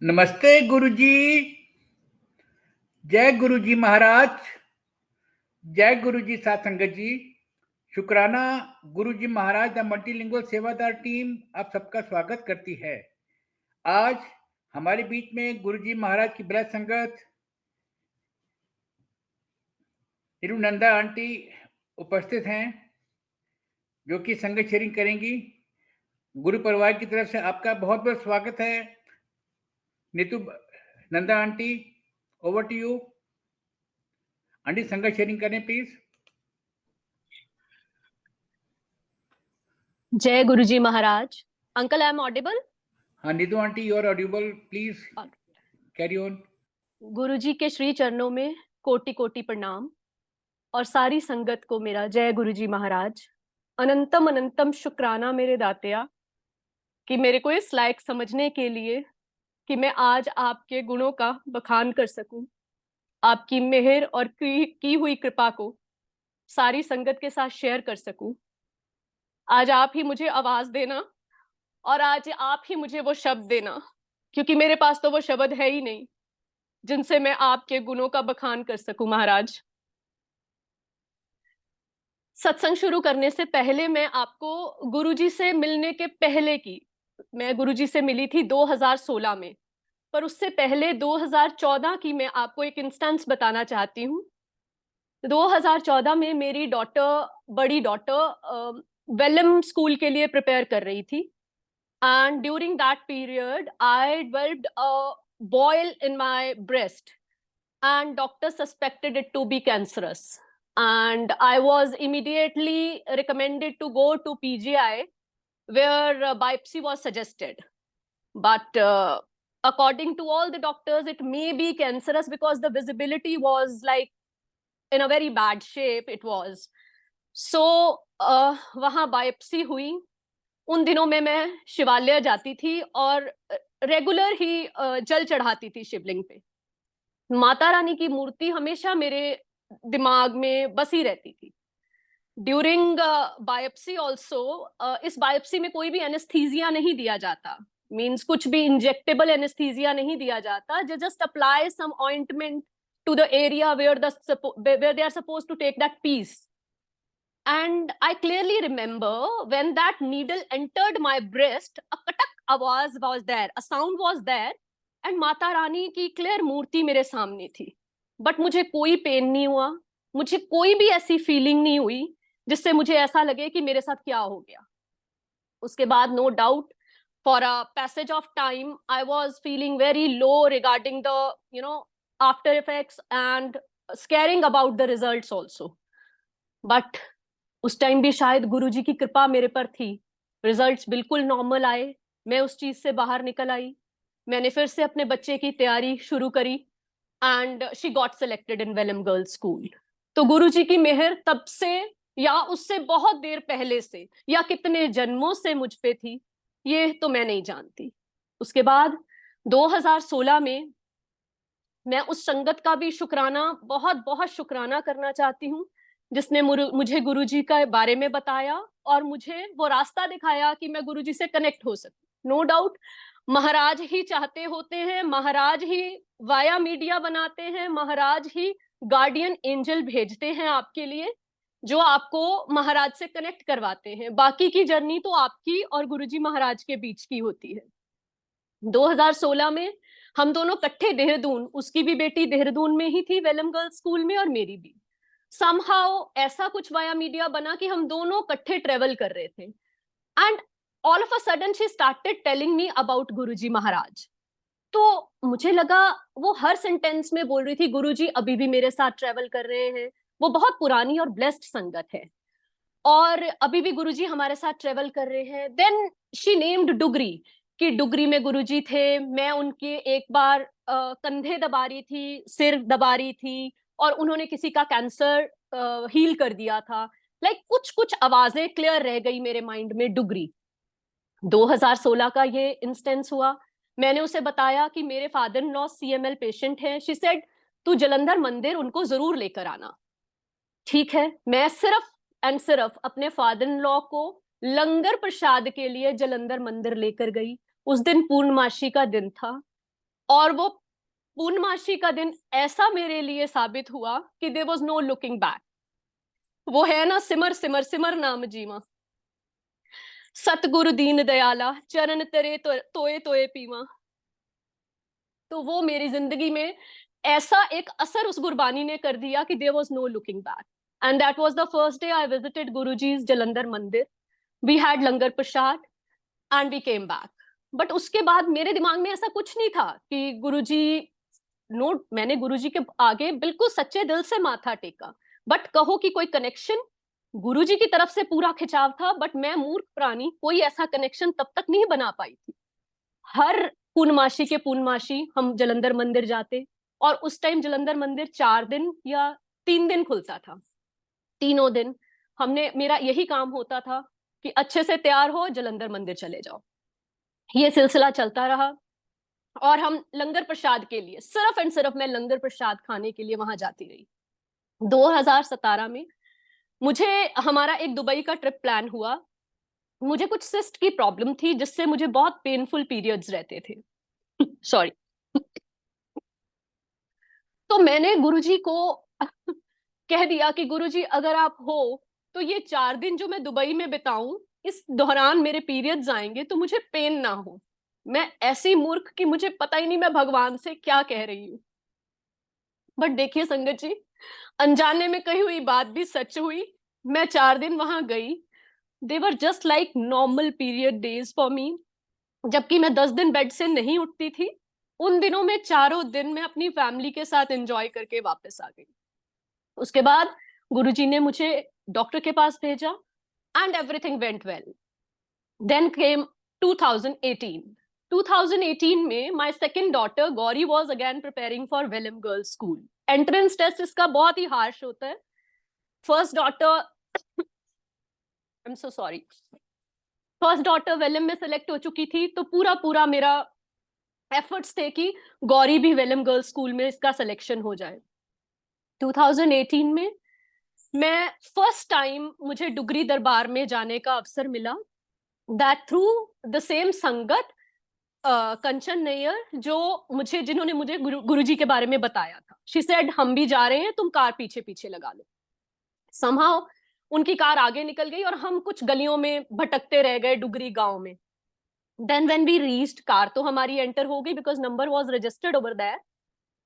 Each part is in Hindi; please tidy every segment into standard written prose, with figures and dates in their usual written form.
नमस्ते गुरुजी। जय गुरुजी महाराज। जय गुरुजी साथ संगत जी। शुक्राना। गुरुजी महाराज द मल्टीलिंगुअल सेवादार टीम आप सबका स्वागत करती है। आज हमारे बीच में गुरुजी महाराज की ब्रज संगत तिरुनंदा आंटी उपस्थित हैं, जो कि संगत शेयरिंग करेंगी। गुरु परिवार की तरफ से आपका बहुत बहुत स्वागत है। Neetu Nanda aunty, over to you. Aunty संगत शेयरिंग करें प्लीज। जय Guruji Maharaj. Uncle, I am audible? हाँ Neetu aunty, you are audible, please carry on. Guruji के श्री चरणों में कोटि कोटि प्रणाम और सारी संगत को मेरा जय गुरुजी महाराज। अनंतम अनंतम शुक्राना मेरे दातिया कि मेरे को इस लायक समझने के लिए कि मैं आज आपके गुणों का बखान कर सकूं, आपकी मेहर और की हुई कृपा को सारी संगत के साथ शेयर कर सकूं। आज आप ही मुझे आवाज देना और आज आप ही मुझे वो शब्द देना, क्योंकि मेरे पास तो वो शब्द है ही नहीं जिनसे मैं आपके गुणों का बखान कर सकूं महाराज। सत्संग शुरू करने से पहले मैं आपको गुरुजी से मिलने के पहले की, मैं गुरुजी से मिली थी 2016 में, पर उससे पहले 2014 की मैं आपको एक इंस्टेंस बताना चाहती हूँ। 2014 में मेरी बड़ी डॉटर वेलम स्कूल के लिए प्रिपेयर कर रही थी, and during that period I developed a boil in my breast, and doctor suspected it to be cancerous, and I was immediately recommended to go to PGI, where biopsy was suggested. But according to all the doctors, it may be cancerous because the visibility was like in a very bad shape it was. So वहां biopsy हुई। उन दिनों में मैं शिवालय जाती थी और रेगुलर ही जल चढ़ाती थी शिवलिंग पे। माता रानी की मूर्ति हमेशा मेरे दिमाग में बसी रहती थी। ड्यूरिंग बायोप्सी ऑल्सो, इस बायोप्सी में कोई भी एनेस्थीजिया नहीं दिया जाता, मीन्स कुछ भी इंजेक्टेबल एनेस्थीजिया नहीं दिया जाता। Just apply some ointment to the area where they are suppose to take that piece. And I clearly remember when that needle entered my breast, a katak आवाज was there, a sound was there, and Mata Rani की क्लियर मूर्ति मेरे सामने थी। बट मुझे कोई पेन नहीं हुआ, मुझे कोई भी ऐसी फीलिंग नहीं हुई जिससे मुझे ऐसा लगे कि मेरे साथ क्या हो गया। उसके बाद no doubt for a passage of time I was feeling very low regarding the after effects and scaring about the results also. But उस टाइम भी शायद गुरुजी की कृपा मेरे पर थी। रिजल्ट्स बिल्कुल नॉर्मल आए, मैं उस चीज से बाहर निकल आई। मैंने फिर से अपने बच्चे की तैयारी शुरू करी and she got selected in Welham girls school. तो गुरुजी की मेहर तब से या उससे बहुत देर पहले से या कितने जन्मों से मुझ पे थी, ये तो मैं नहीं जानती। उसके बाद 2016 में मैं उस संगत का भी शुक्राना, बहुत बहुत शुक्राना करना चाहती हूँ, जिसने मुझे गुरुजी का बारे में बताया और मुझे वो रास्ता दिखाया कि मैं गुरुजी से कनेक्ट हो सकूं। नो डाउट महाराज ही चाहते होते हैं, महाराज ही वाया मीडिया बनाते हैं, महाराज ही गार्डियन एंजल भेजते हैं आपके लिए, जो आपको महाराज से कनेक्ट करवाते हैं। बाकी की जर्नी तो आपकी और गुरुजी महाराज के बीच की होती है। 2016 में हम दोनों इकट्ठे देहरादून, उसकी भी बेटी देहरादून में ही थी वेलम गर्ल्स स्कूल में और मेरी भी, समहाउ ऐसा कुछ वाया मीडिया बना कि हम दोनों इकट्ठे ट्रेवल कर रहे थे। And all of a sudden she started telling me about Guruji Maharaj. तो मुझे लगा वो हर सेंटेंस में बोल रही थी गुरुजी अभी भी मेरे साथ ट्रेवल कर रहे हैं, वो बहुत पुरानी और ब्लेस्ड संगत है और अभी भी गुरुजी हमारे साथ ट्रेवल कर रहे हैं। देन शी नेम्ड डुगरी, कि डुगरी में गुरुजी थे, मैं उनके एक बार कंधे दबा रही थी, सिर दबा रही थी, और उन्होंने किसी का कैंसर हील कर दिया था। लाइक कुछ कुछ आवाजें क्लियर रह गई मेरे माइंड में। डुगरी 2016 का ये इंस्टेंस हुआ। मैंने उसे बताया कि मेरे father in law CML patient हैं। शी सेड तू जलंधर मंदिर उनको जरूर लेकर आना। ठीक है, मैं सिर्फ एंड सिर्फ अपने फादर इन लॉ को लंगर प्रसाद के लिए जलंधर मंदिर लेकर गई। उस दिन पूर्णमासी का दिन था। और वो पूर्णमासी का दिन ऐसा मेरे लिए साबित हुआ कि there was no looking back. वो है ना, सिमर सिमर सिमर नाम जीवा, सतगुरु दीन दयाला चरण तेरे तोए तोए पीवा। तो वो मेरी जिंदगी में ऐसा एक असर उस गुरबानी ने कर दिया कि there was no looking back. And that was the first day I visited Guruji's Jalandhar मंदिर। We had langar prasad and we came back. But उसके बाद मेरे दिमाग में ऐसा कुछ नहीं था कि गुरुजी, नो, मैंने गुरुजी के आगे बिल्कुल सच्चे दिल से माथा टेका। बट कहो कि कोई कनेक्शन गुरुजी की तरफ से पूरा खिंचाव था, बट मैं मूर्ख प्राणी कोई ऐसा कनेक्शन तब तक नहीं बना पाई थी। हर पूर्णमासी के पूर्णमासी हम जलंधर मंदिर जाते, और उस टाइम जलंधर मंदिर 4 दिन या 3 दिन खुलता था। तीनों दिन हमने, मेरा यही काम होता था कि अच्छे से तैयार हो, जलंधर मंदिर चले जाओ। ये सिलसिला चलता रहा, और हम लंगर प्रसाद के लिए, सिर्फ एंड सिर्फ मैं लंगर प्रसाद खाने के लिए वहां जाती रही। 2017 में मुझे, हमारा एक दुबई का ट्रिप प्लान हुआ। मुझे कुछ सिस्ट की प्रॉब्लम थी जिससे मुझे बहुत पेनफुल पीरियड्स रहते थे। सॉरी। तो मैंने गुरुजी को कह दिया कि गुरुजी अगर आप हो तो ये 4 दिन जो मैं दुबई में बिताऊं, इस दौरान मेरे पीरियड्स आएंगे तो मुझे पेन ना हो। मैं ऐसी मूर्ख कि मुझे पता ही नहीं मैं भगवान से क्या कह रही हूँ। बट देखिए संगत जी, अनजाने में कही हुई बात भी सच हुई। मैं 4 दिन वहां गई। They were just like normal period days for me. जबकि मैं 10 दिन बेड से नहीं उठती थी, उन दिनों में चारों दिन मैं अपनी फैमिली के साथ एंजॉय करके वापस आ गई। उसके बाद गुरुजी ने मुझे डॉक्टर के पास भेजा and everything went well. Then came 2018। 2018 में my second daughter Gauri was again preparing for Welham girls school. Entrance test इसका बहुत ही हार्श होता है। First daughter, I am so sorry, first daughter Welham में सेलेक्ट हो चुकी थी, तो पूरा पूरा मेरा एफर्ट्स थे कि गौरी भी वेलम गर्ल्स स्कूल में इसका सिलेक्शन हो जाए। 2018 में मैं फर्स्ट टाइम, मुझे डुगरी दरबार में जाने का अवसर मिला, दैट थ्रू द सेम संगत कंचन नैयर, जो मुझे, जिन्होंने मुझे गुरुजी के बारे में बताया था। शी सेड हम भी जा रहे हैं, तुम कार पीछे पीछे लगा लो। समहाउ उनकी कार आगे निकल गई और हम कुछ गलियों में भटकते रह गए डुगरी गांव में। Then when we reached, car तो हमारी एंटर हो गई because number was registered over there.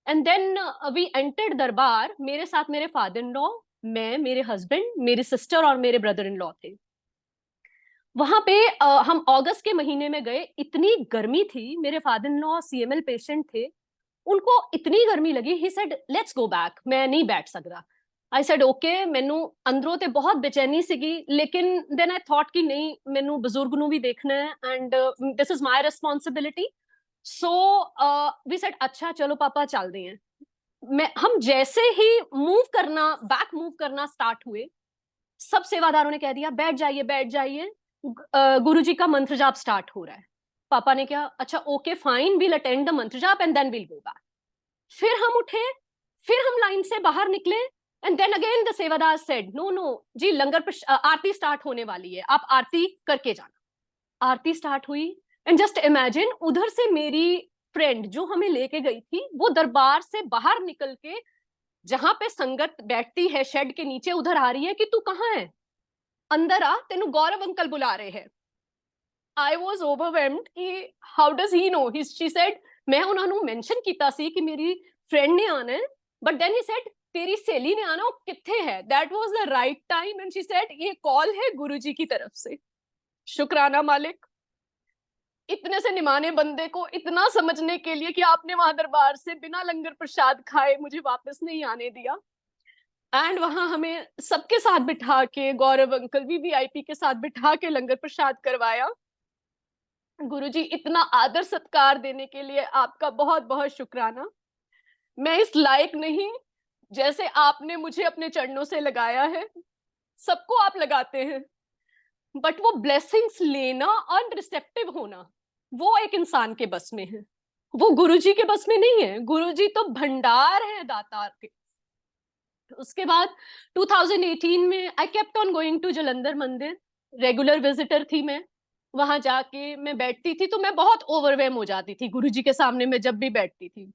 And then we entered दरबार। मेरे साथ मेरे फादर इन लॉ, मैं, मेरे हस्बैंड, मेरी सिस्टर और मेरे ब्रदर इन लॉ थे। वहां पे हम अगस्त के महीने में गए। इतनी गर्मी थी, मेरे father in law CML patient थे, उनको इतनी गर्मी लगी। He said let's go back, मैं नहीं बैठ सकता। आई सेड ओके। मैनू अंदरों ते बहुत बेचैनी सीगी, लेकिन देन आई थॉट कि नहीं, मैनू बजुर्ग नू भी देखना है and this is my responsibility. So we said अच्छा चलो पापा चलते हैं। हम जैसे ही बैक मूव करना स्टार्ट हुए, सब सेवादारों ने कह दिया बैठ जाइए बैठ जाइए, गुरुजी का मंत्र जाप स्टार्ट हो रहा है। पापा ने कहा अच्छा okay fine, we'll attend the mantra jaap and then we'll go back. फिर हम उठे, फिर हम लाइन से बाहर निकले, and then again the sevadar said no no ji, आरती स्टार्ट होने वाली है, आप आरती करके जाना। आरती स्टार्ट हुई, एंड जस्ट इमेजिन, उधर से मेरी फ्रेंड जो हमें लेके गई थी, वो दरबार से बाहर निकल के जहां पे संगत बैठती है शेड के नीचे, उधर आ रही है कि तू कहाँ है, अंदर आ, तेनू गौरव अंकल बुला रहे हैं। आई वॉज ओवरवेलम्ड कि how does he know. She said मैं उन्होंने मेंशन किया सी कि मेरी फ्रेंड ने आना है, बट देन ही सेड तेरी सहेली ने आना, वो किथे है। That was the right time and she said ये कॉल है गुरुजी की तरफ से। शुक्राना मालिक, इतने से निमाने बंदे को इतना समझने के लिए कि आपने वहां दरबार से बिना लंगर प्रसाद खाए मुझे वापस नहीं आने दिया। एंड वहां हमें सबके साथ बिठा के, गौरव अंकल वीवीआईपी के साथ बिठा के लंगर प्रसाद करवाया। गुरुजी, इतना आदर सत्कार देने के लिए आपका बहुत बहुत शुक्राना। मैं इस लायक नहीं, जैसे आपने मुझे अपने चरणों से लगाया है। सबको आप लगाते हैं, बट वो ब्लेसिंग्स लेना और रिसेप्टिव होना, वो एक इंसान के बस में है, वो गुरुजी के बस में नहीं है। गुरुजी तो भंडार है दातार के। उसके बाद 2018 में I kept on going to Jalandhar mandir, regular visitor थी मैं। वहां जाके मैं बैठती थी तो मैं बहुत ओवरवेम हो जाती थी गुरुजी के सामने मैं जब भी बैठती थी।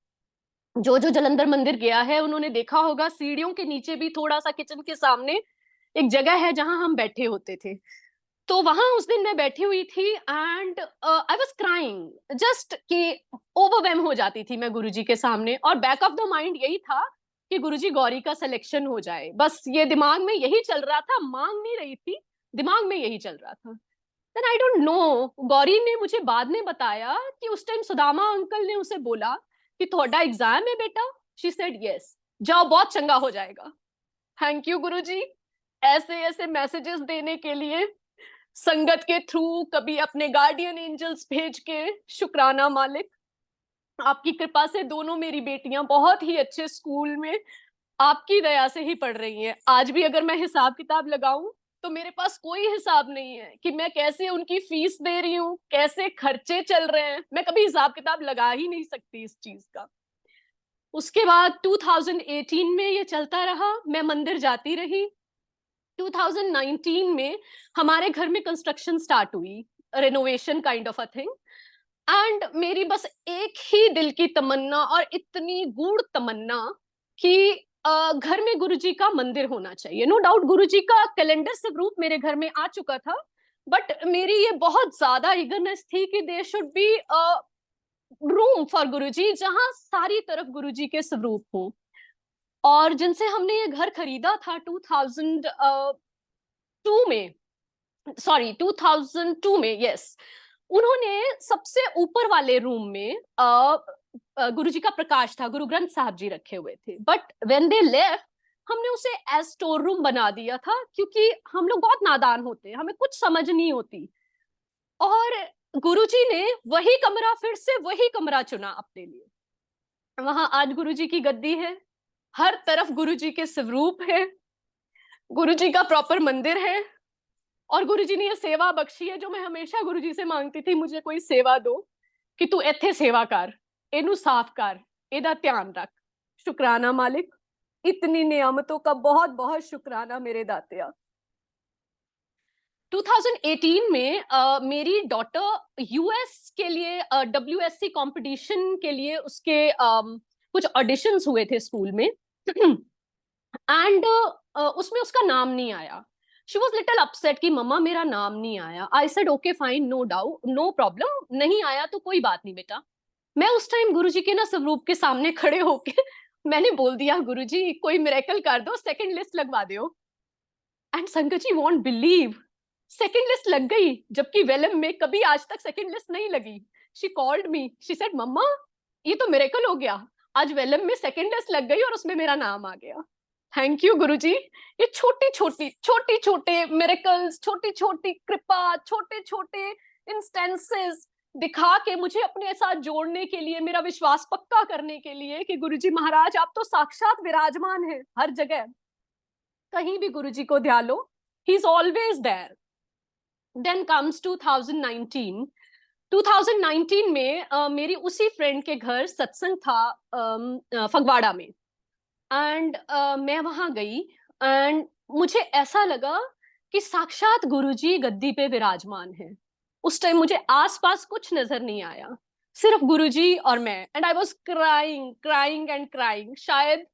जो जो जलंधर मंदिर गया है उन्होंने देखा होगा, सीढ़ियों के नीचे भी थोड़ा सा किचन के सामने एक जगह है जहां हम बैठे होते थे। तो वहां उस दिन मैं बैठी हुई थी and I was crying just कि ओवरवेम हो जाती थी मैं गुरुजी के सामने, और बैक ऑफ द माइंड यही था कि गुरुजी गौरी का सिलेक्शन हो जाए, बस ये दिमाग में यही चल रहा था, मांग नहीं रही थी, दिमाग में यही चल रहा था। Then I don't know, Gauri ने मुझे बाद में बताया कि उस टाइम सुदामा अंकल ने उसे बोला कि थोड़ा एग्जाम है बेटा, शी सेड यस, जाओ बहुत चंगा हो जाएगा। थैंक यू गुरुजी, ऐसे ऐसे मैसेजेस देने के लिए, संगत के थ्रू, कभी अपने गार्डियन एंजल्स भेज के। शुक्राना मालिक, आपकी कृपा से दोनों मेरी बेटियां बहुत ही अच्छे स्कूल में आपकी दया से ही पढ़ रही हैं। आज भी अगर मैं हिसाब किताब लगाऊं तो मेरे पास कोई हिसाब नहीं है कि मैं कैसे उनकी फीस दे रही हूँ, कैसे खर्चे चल रहे हैं, मैं कभी हिसाब किताब लगा ही नहीं सकती इस चीज का। उसके बाद 2018 में ये चलता रहा, मैं मंदिर जाती रही। 2019 में हमारे घर में कंस्ट्रक्शन स्टार्ट हुई, renovation kind of a thing, and मेरी बस एक ही दिल की तमन्ना, और इतनी गूढ़ तमन्ना, कि घर में गुरुजी का मंदिर होना चाहिए। नो डाउट गुरुजी का कैलेंडर स्वरूप मेरे घर में आ चुका था, बट मेरी ये बहुत ज्यादा ईगरनेस थी कि there should be room for Guruji, जहां सारी तरफ गुरुजी के स्वरूप हो। और जिनसे हमने ये घर खरीदा था 2002 में, सॉरी 2002 में, यस, उन्होंने सबसे ऊपर वाले रूम में गुरुजी का प्रकाश था, गुरु ग्रंथ साहब जी रखे हुए थे, बट व्हेन दे लेफ्ट हमने उसे एज स्टोर रूम बना दिया था, क्योंकि हम लोग बहुत नादान होते हैं, हमें कुछ समझ नहीं होती। और गुरुजी ने वही कमरा, फिर से वही कमरा चुना अपने लिए। वहां आज गुरुजी की गद्दी है, हर तरफ गुरुजी के स्वरूप है, गुरुजी का प्रॉपर मंदिर है, और गुरुजी ने ये सेवा बख्शी है जो मैं हमेशा गुरुजी से मांगती थी, मुझे कोई सेवा दो कि तू इत्थे सेवा कर, एनू साफ कर, एदा ध्यान रख। शुक्राना मालिक, इतनी नियामतों का बहुत बहुत शुक्राना मेरे दातिया। 2018 में मेरी डॉटर यूएस के लिए डब्ल्यूएससी कंपटीशन के लिए उसके कुछ ऑडिशंस हुए थे स्कूल में एंड उसमें उसका नाम नहीं आया। शी वॉज लिटिल अपसेट कि मम्मा मेरा नाम नहीं आया। I said okay fine, no doubt, no problem, नहीं आया तो कोई बात नहीं बेटा। मैं उस टाइम गुरुजी के ना स्वरूप के सामने खड़े होके मैंने बोल दिया, गुरुजी कोई मिरेकल कर दो, सेकंड लिस्ट लगवा दो। एंड संगत जी वॉन्ट बिलीव, सेकंड लिस्ट लग गई, जबकि वेलम में कभी आज तक सेकंड लिस्ट नहीं लगी। She called me, she said mamma ये तो मिरेकल हो गया, आज वेलम में सेकंड लिस्ट लग गई और उसमें मेरा नाम आ गया। थैंक यू गुरुजी, ये छोटी छोटे मिरेकल्स, छोटी छोटी कृपा, छोटे छोटे इंस्टेंसेस दिखा के मुझे अपने साथ जोड़ने के लिए, मेरा विश्वास पक्का करने के लिए कि गुरुजी महाराज आप तो साक्षात विराजमान हैं हर जगह, कहीं भी गुरुजी को ध्यान लो, he is always there. Then comes 2019। 2019 में मेरी उसी फ्रेंड के घर सत्संग था फगवाड़ा में, एंड मैं वहां गई एंड मुझे ऐसा लगा कि साक्षात गुरुजी गद्दी पे विराजमान है। उस टाइम मुझे आसपास कुछ नजर नहीं आया, सिर्फ गुरुजी और मैं, and I was crying crying and crying. शायद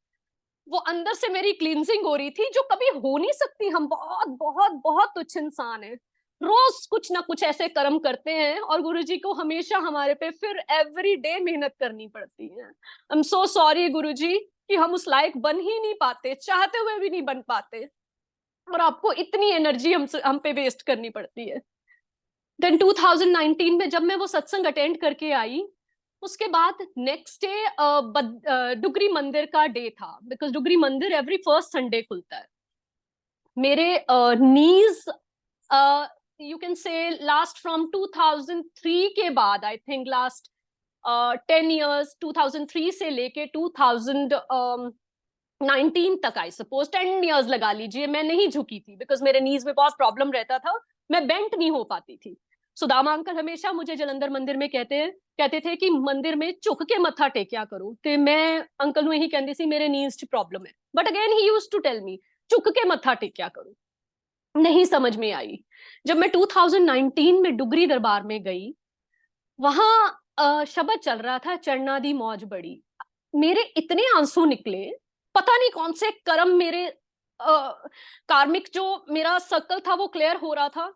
वो अंदर से मेरी क्लींजिंग हो रही थी जो कभी हो नहीं सकती। हम बहुत बहुत बहुत तुच्छ इंसान हैं, रोज कुछ ना कुछ ऐसे कर्म करते हैं और गुरुजी को हमेशा हमारे पे फिर एवरी डे मेहनत करनी पड़ती है। आई एम सो सॉरी गुरुजी कि हम उस लायक बन ही नहीं पाते, चाहते हुए भी नहीं बन पाते, और आपको इतनी एनर्जी हम पे वेस्ट करनी पड़ती है। देन 2019 में जब मैं वो सत्संग अटेंड करके आई, उसके बाद नेक्स्ट डे डुगरी मंदिर का डे था, बिकॉज डुगरी मंदिर एवरी फर्स्ट संडे खुलता है। मेरे knees you can say last from 2003 के बाद, आई थिंक लास्ट 10 years, 2003 से लेके 2019 तक, आई सपोज 10 years लगा लीजिए, मैं नहीं झुकी थी, बिकॉज मेरे नीज में बहुत प्रॉब्लम रहता था, मैं बेंट नहीं हो पाती थी। सुदामा अंकल हमेशा मुझे जलंधर मंदिर में कहते थे कि मंदिर में झुक के मत्था टेकिया करो, तो मैं अंकल ਨੂੰ ਇਹੀ ਕਹਿੰਦੀ ਸੀ ਮੇਰੇ ਨੀਜ਼ 'ਚ प्रॉब्लम है, but again he used to tell me झुक के मत्था टेकिया करो। नहीं समझ में आई। जब मैं 2019 में डुगरी दरबार में गई, वहां शबद चल रहा था, चरणादी मौज बड़ी। मेरे इतने आंसू निकले, पता नहीं कौन से कर्म मेरे कार्मिक, जो मेरा सर्कल था वो क्लियर हो रहा था।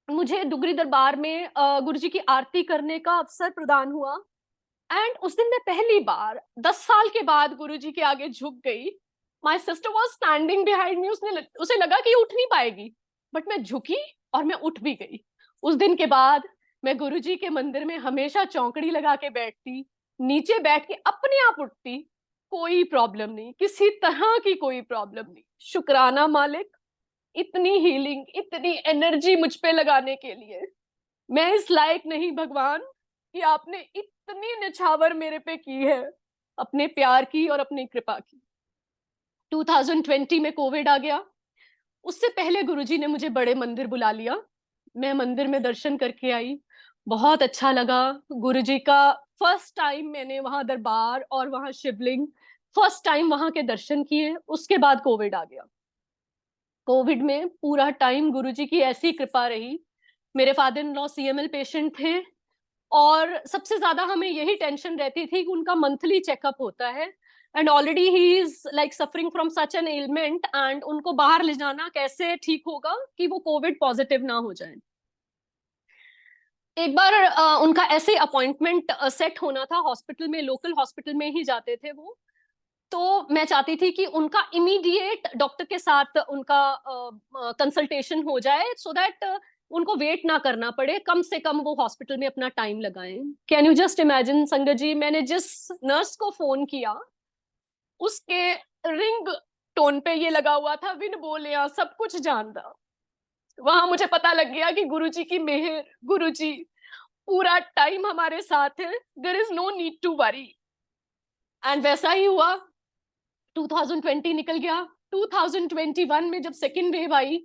मुझे डुगरी दरबार में गुरु जी की आरती करने का अवसर प्रदान हुआ। एंड उस दिन मैं पहली बार 10 साल के बाद गुरु जी के आगे झुक गई। My sister was standing behind me. उसे लगा कि उठ नहीं पाएगी, बट मैं झुकी और मैं उठ भी गई। उस दिन के बाद मैं गुरु जी के मंदिर में हमेशा चौकड़ी लगा के बैठती, नीचे बैठ के अपने आप उठती। कोई प्रॉब्लम नहीं, किसी तरह की कोई प्रॉब्लम नहीं। शुक्राना मालिक, इतनी हीलिंग, इतनी एनर्जी मुझ पे लगाने के लिए। मैं इस लायक नहीं भगवान कि आपने इतनी निछावर मेरे पे की है, अपने प्यार की और अपनी कृपा की। 2020 में कोविड आ गया। उससे पहले गुरुजी ने मुझे बड़े मंदिर बुला लिया। मैं मंदिर में दर्शन करके आई, बहुत अच्छा लगा। गुरुजी का फर्स्ट टाइम मैंने वहां दरबार और वहां शिवलिंग, फर्स्ट टाइम वहां के दर्शन किए। उसके बाद कोविड आ गया। कोविड में पूरा टाइम गुरुजी की ऐसी कृपा रही। मेरे father in law CML patient थे, और सबसे ज्यादा हमें यही टेंशन रहती थी कि उनका मंथली चेकअप होता है, and already he is like suffering from such an element, and उनको बाहर ले जाना कैसे ठीक होगा कि वो कोविड पॉजिटिव ना हो जाए। एक बार उनका ऐसे अपॉइंटमेंट सेट होना था हॉस्पिटल में, लोकल हॉस्पिटल में ही जाते थे वो। तो मैं चाहती थी कि उनका इमीडिएट डॉक्टर के साथ उनका कंसल्टेशन हो जाए, सो दैट उनको वेट ना करना पड़े, कम से कम वो हॉस्पिटल में अपना टाइम लगाएं। कैन यू जस्ट इमेजिन संगत जी, मैंने जिस नर्स को फोन किया, उसके रिंग टोन पे ये लगा हुआ था, विन बोले सब कुछ जानदा। वहां मुझे पता लग गया कि गुरुजी की मेहर, गुरुजी पूरा टाइम हमारे साथ है, there is no need to worry. And वैसा ही हुआ। 2020 निकल गया। 2021 में जब सेकेंड वेव आई,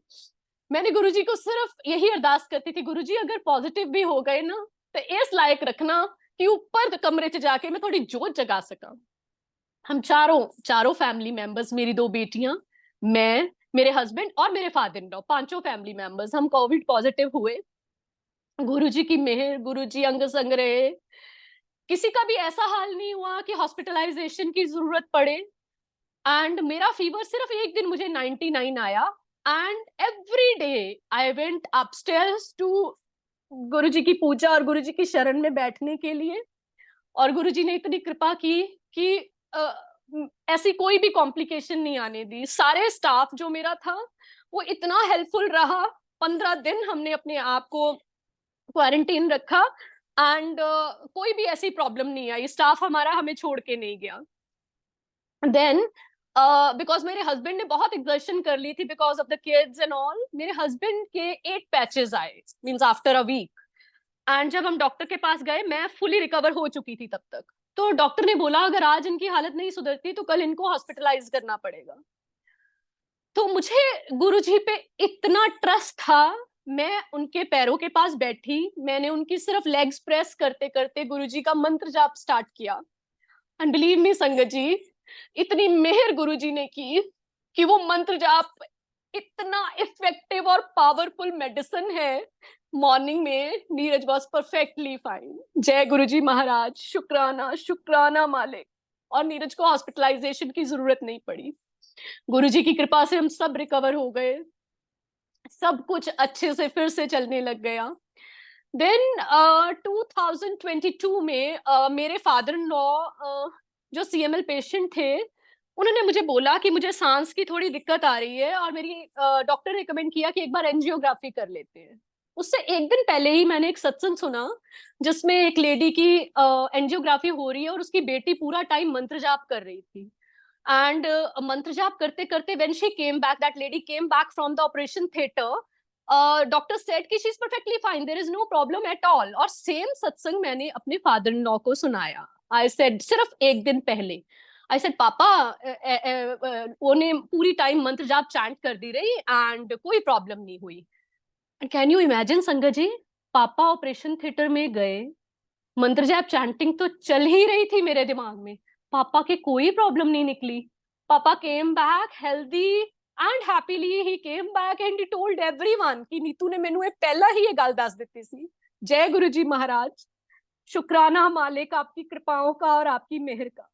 मैंने गुरुजी को सिर्फ यही अरदास करती थी, गुरुजी अगर पॉजिटिव भी हो गए ना, तो इस लायक रखना कि ऊपर कमरे च जाके मैं थोड़ी जोत जगा सका। हम चारों चारों फैमिली मेंबर्स, मेरी दो बेटियां, मैं, मेरे हस्बैंड और मेरे फादर इन लॉ, पांचों फैमिली मेंबर्स हम कोविड पॉजिटिव हुए। गुरुजी की मेहर, गुरुजी अंग संग रहे। किसी का भी ऐसा हाल नहीं हुआ कि हॉस्पिटलाइजेशन की जरूरत पड़े। एंड मेरा फीवर सिर्फ एक दिन मुझे 99 आया, and every day I went upstairs to Guruji की पूजा और गुरुजी की शरण में बैठने के लिए। और गुरुजी ने इतनी कृपा की कि ऐसी कोई भी कॉम्प्लिकेशन नहीं आने दी। सारे स्टाफ जो मेरा था वो इतना हेल्पफुल रहा। 15 दिन हमने अपने आप को क्वारंटीन रखा, एंड कोई भी ऐसी प्रॉब्लम नहीं आई, स्टाफ हमारा हमें छोड़ के नहीं गया। देन बिकॉज मेरे हस्बैंड ने बहुत एक्सर्शन कर ली थी because of the kids and all, मेरे हस्बैंड के 8 पैचेस आए, means after a week. And जब हम डॉक्टर के पास गए, मैं फुली रिकवर हो चुकी थी तब तक। तो डॉक्टर ने बोला अगर आज इनकी हालत नहीं सुधरती तो कल इनको हॉस्पिटलाइज करना पड़ेगा। तो मुझे गुरुजी पे इतना ट्रस्ट था। मैं उनके पैरों के पास बैठी, मैंने उनकी सिर्फ लेग्स प्रेस करते करते गुरुजी का मंत्र जाप स्टार्ट किया। एंड बिलीव मी संगत जी, इतनी मेहर गुरुजी ने की कि वो मंत्र जाप इतना इफेक्टिव और पावरफुल मेडिसिन है। मॉर्निंग में नीरज वॉज परफेक्टली फाइन। जय गुरुजी महाराज, शुक्राना शुक्राना मालिक। और नीरज को हॉस्पिटलाइजेशन की जरूरत नहीं पड़ी। गुरुजी की कृपा से हम सब रिकवर हो गए, सब कुछ अच्छे से फिर से चलने लग गया। देन 2022 में मेरे फादर इन लॉ जो सीएमएल पेशेंट थे, उन्होंने मुझे बोला कि मुझे सांस की थोड़ी दिक्कत आ रही है, और मेरी डॉक्टर ने रिकमेंड किया कि एक बार एंजियोग्राफी कर लेते हैं। उससे एक दिन पहले ही मैंने एक सत्संग सुना जिसमें एक लेडी की एंजियोग्राफी हो रही है और उसकी बेटी पूरा टाइम मंत्र जाप कर रही थी। एंड मंत्र जाप करते करते when she came back, that lady came back from the operation theatre, doctor said कि she is perfectly fine, there is no problem at all. और सेम सत्संग मैंने अपने फादर इन लॉ को सुनाया। आई सेड सिर्फ एक दिन पहले, आई सेड पापा, उन्हें पूरी टाइम मंत्र जाप चैंट कर दी रही एंड कोई प्रॉब्लम नहीं हुई। कैन यू इमेजिन संगत जी, पापा ऑपरेशन थिएटर में गए, मंत्र जाप चैंटिंग तो चल ही रही थी मेरे दिमाग में, पापा के कोई प्रॉब्लम नहीं निकली। पापा came back healthy and happily he came back and he told everyone कि नीतू ने मैनू ये पहला ही ये गल दस दित्ती सी। जय गुरु जी महाराज, शुक्राना मालिक आपकी कृपाओं का और आपकी मेहर का।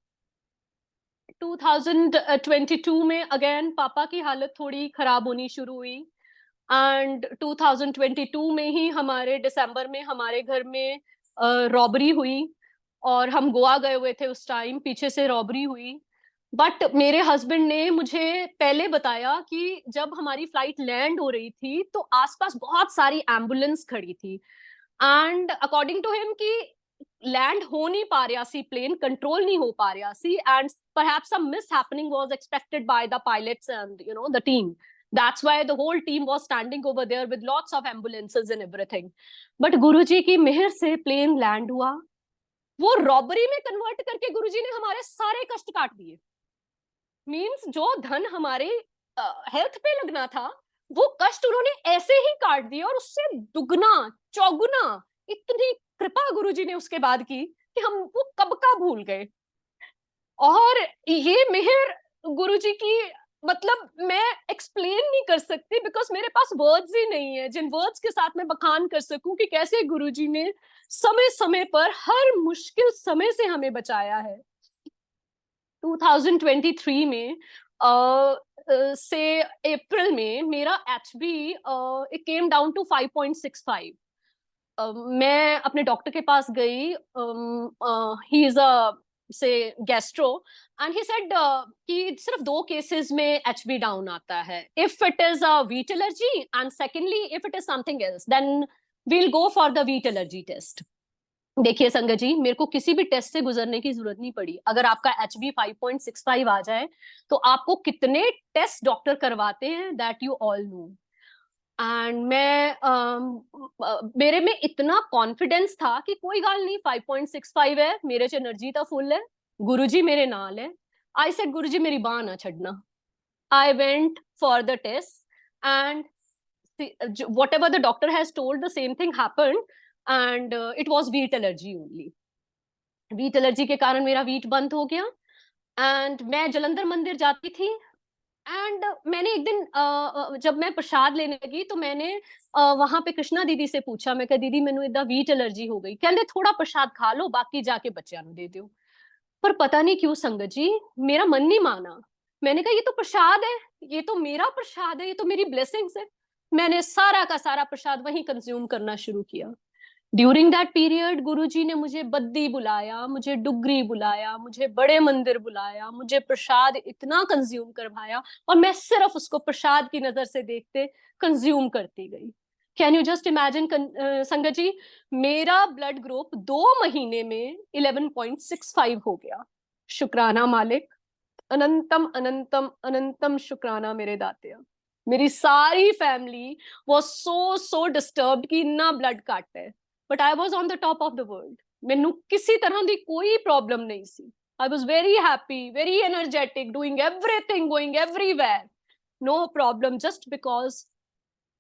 2022 में अगेन पापा की हालत थोड़ी खराब होनी शुरू हुई एंड 2022 में ही हमारे दिसंबर में हमारे घर में रॉबरी हुई और हम गोवा गए हुए थे उस टाइम, पीछे से रॉबरी हुई। बट मेरे हस्बैंड ने मुझे पहले बताया कि जब हमारी फ्लाइट लैंड हो रही थी तो आसपास बहुत सारी एम्बुलेंस खड़ी थी एंड अकॉर्डिंग टू हिम कि लैंड हो नहीं पा रहा सी, प्लेन कंट्रोल नहीं हो पा रहा सी and perhaps some mishappening was expected by the pilots and the team. That's why the whole team was standing over there with lots of ambulances and everything. But गुरुजी की मेहर से प्लेन लैंड हुआ, वो रॉबरी में कन्वर्ट करके गुरुजी ने हमारे सारे कष्ट काट दिए। मींस जो धन हमारे हेल्थ पे लगना था वो कष्ट उन्होंने ऐसे ही काट दिए और उससे दुगना चौगुना इतनी कृपा गुरुजी ने उसके बाद की कि हम वो कब का भूल गए। और ये मेहर गुरुजी की मतलब मैं एक्सप्लेन नहीं कर सकती बिकॉज मेरे पास वर्ड्स ही नहीं है जिन वर्ड्स के साथ मैं बखान कर सकूं कि कैसे गुरुजी ने समय समय पर हर मुश्किल समय से हमें बचाया है। 2023 में से अप्रैल में मेरा HB it came down to 5.65। मैं अपने डॉक्टर के पास गई, ही इज अ से गैस्ट्रो एंड ही सेड कि सिर्फ 2 केसेस में HB डाउन आता है, if it is a wheat allergy and secondly if it is something else then we'll go for the wheat allergy test. देखिए संगत जी, मेरे को किसी भी टेस्ट से गुजरने की जरूरत नहीं पड़ी। अगर आपका HB 5.65 आ जाए तो आपको कितने टेस्ट डॉक्टर करवाते हैं that you all know. And मेरे में इतना कॉन्फिडेंस था कि कोई गल नहीं, 5.65 है, मेरे च एनर्जी तो फुल है, गुरुजी मेरे नाल है। आई सेड गुरुजी मेरी बांह ना छड़ना। I went for the test and whatever the doctor has told, the same thing happened and it was wheat allergy only. wheat allergy के कारण मेरा wheat बंद हो गया एंड मैं जलंधर मंदिर जाती थी एंड मैंने एक दिन जब मैं प्रसाद लेने लगी तो मैंने वहां पे कृष्णा दीदी से पूछा, मैं कहा दीदी मैनू इदा वीट एलर्जी हो गई, कहते थोड़ा प्रसाद खा लो बाकी जाके बच्चों को दे दो। पर पता नहीं क्यों संगत जी मेरा मन नहीं माना। मैंने कहा ये तो प्रसाद है, ये तो मेरा प्रसाद है, ये तो मेरी ब्लेसिंग्स है। मैंने सारा का सारा प्रसाद वहीं कंज्यूम करना शुरू किया। ड्यूरिंग दैट पीरियड गुरुजी ने मुझे बद्दी बुलाया, मुझे डुगरी बुलाया, मुझे बड़े मंदिर बुलाया, मुझे प्रसाद इतना कंज्यूम करवाया और मैं सिर्फ उसको प्रसाद की नजर से देखते कंज्यूम करती गई। कैन यू जस्ट इमेजिन संगत जी, मेरा ब्लड ग्रुप 2 महीने में 11.65 हो गया। शुक्राना मालिक, अनंतम अनंतम अनंतम शुक्राना मेरे दातिया। मेरी सारी फैमिली वाज सो डिस्टर्ब्ड कि इतना ब्लड कट है, but I was on the top of the world. मैनू किसी तरह की कोई प्रॉब्लम नहीं सी। I was very happy, very energetic, doing everything, going everywhere, no problem, just because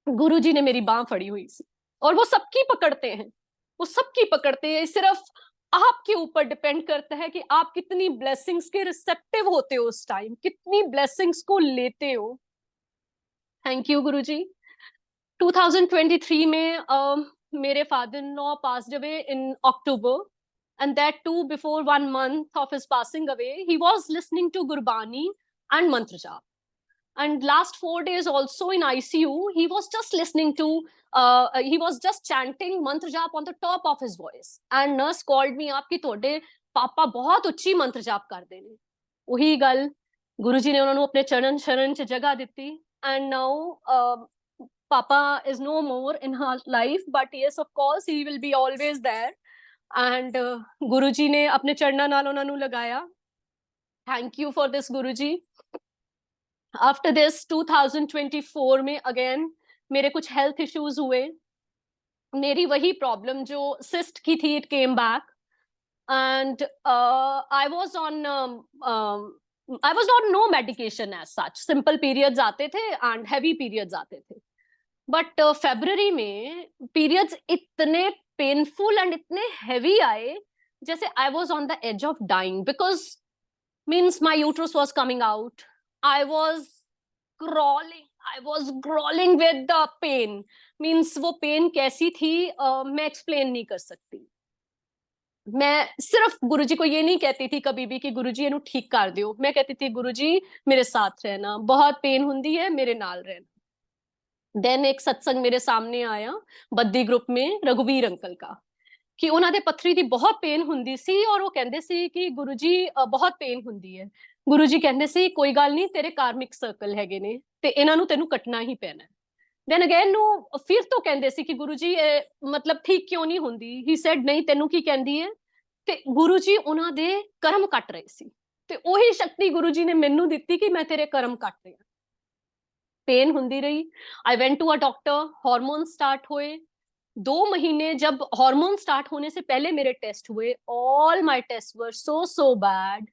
Guruji ने मेरी बांह फड़ी हुई सी। और वो सबकी पकड़ते हैं, वो सबकी पकड़ते हैं, सिर्फ आपके ऊपर डिपेंड करता है कि आप कितनी ब्लेसिंग्स के रिसेप्टिव होते हो उस टाइम, कितनी ब्लेसिंग्स को लेते हो। थैंक यू गुरुजी। 2023 में मेरे father in law passed away in October and that too before 1 month of his passing away he was listening to Gurbani and mantra jap, and last 4 days also in ICU he was just listening to he was just chanting mantra jap on the top of his voice and nurse called me up कि ਤੁਹਾਡੇ ਪਾਪਾ ਬਹੁਤ ਉੱਚੀ ਮੰਤਰ ਜਾਪ ਕਰਦੇ ਨੇ। ਉਹੀ ਗੱਲ ਗੁਰੂ ਜੀ ਨੇ ਉਹਨਾਂ ਨੂੰ ਆਪਣੇ ਚਰਨ ਸ਼ਰਨ ਚ ਜਗ੍ਹਾ ਦਿੱਤੀ and now Papa is no more in her life, but yes, of course, he will be always there. And Guruji ने अपने चरणों नाल उन्हां नू लगाया। Thank you for this, Guruji. After this, 2024 में again मेरे कुछ health issues हुए। मेरी वही problem जो cyst की थी, it came back, and I was on no medication as such. Simple periods आते थे and heavy periods आते थे। बट फेब्रुअरी में पीरियड्स इतने पेनफुल एंड इतने हेवी आए जैसे I was on the edge of dying, because means my uterus was coming out, I was crawling with the pain. Means वो पेन कैसी थी मैं एक्सप्लेन नहीं कर सकती। मैं सिर्फ गुरुजी को ये नहीं कहती थी कभी भी कि गुरुजी इन्हू ठीक कर दियो, मैं कहती थी गुरुजी मेरे साथ रहना, बहुत पेन हुंदी है मेरे नाल रहना। देन एक सत्संग मेरे सामने आया बद्दी ग्रुप में रघुवीर अंकल का, कि ਉਹਨਾਂ ਦੇ ਪੱਥਰੀ ਦੀ ਬਹੁਤ ਪੇਨ ਹੁੰਦੀ ਸੀ ਔਰ ਉਹ ਕਹਿੰਦੇ ਸੀ ਕਿ ਗੁਰੂ ਜੀ ਬਹੁਤ ਪੇਨ ਹੁੰਦੀ ਹੈ। ਗੁਰੂ ਜੀ ਕਹਿੰਦੇ ਸੀ ਕੋਈ ਗੱਲ ਨਹੀਂ, ਤੇਰੇ ਕਾਰਮਿਕ ਸਰਕਲ ਹੈਗੇ ਨੇ ਤੇ ਇਹਨਾਂ ਨੂੰ ਤੈਨੂੰ ਕੱਟਣਾ ਹੀ ਪੈਣਾ ਹੈ। ਦੈਨ ਅਗੇਨ ਨੂੰ ਫਿਰ ਤੋਂ ਕਹਿੰਦੇ ਸੀ ਕਿ ਗੁਰੂ ਜੀ ਮਤਲਬ ਠੀਕ ਕਿਉਂ ਨਹੀਂ ਹੁੰਦੀ। ਹੀ ਸੈਡ ਨਹੀਂ ਤੈਨੂੰ ਕੀ ਕਹਿੰਦੀ ਹੈ, ਤੇ ਗੁਰੂ ਜੀ ਉਹਨਾਂ ਦੇ ਕਰਮ ਕੱਟ ਰਹੇ ਸੀ ਤੇ ਉਹੀ ਸ਼ਕਤੀ ਗੁਰੂ ਜੀ ਨੇ ਮੈਨੂੰ ਦਿੱਤੀ ਕਿ ਮੈਂ ਤੇਰੇ ਕਰਮ ਕੱਟ ਰਿਹਾ। पेन ਹੁੰਦੀ ਰਹੀ। I went to a doctor, hormone start हुए। 2 महीने जब हार्मोन स्टार्ट होने से पहले मेरे टेस्ट हुए, all my test were so bad.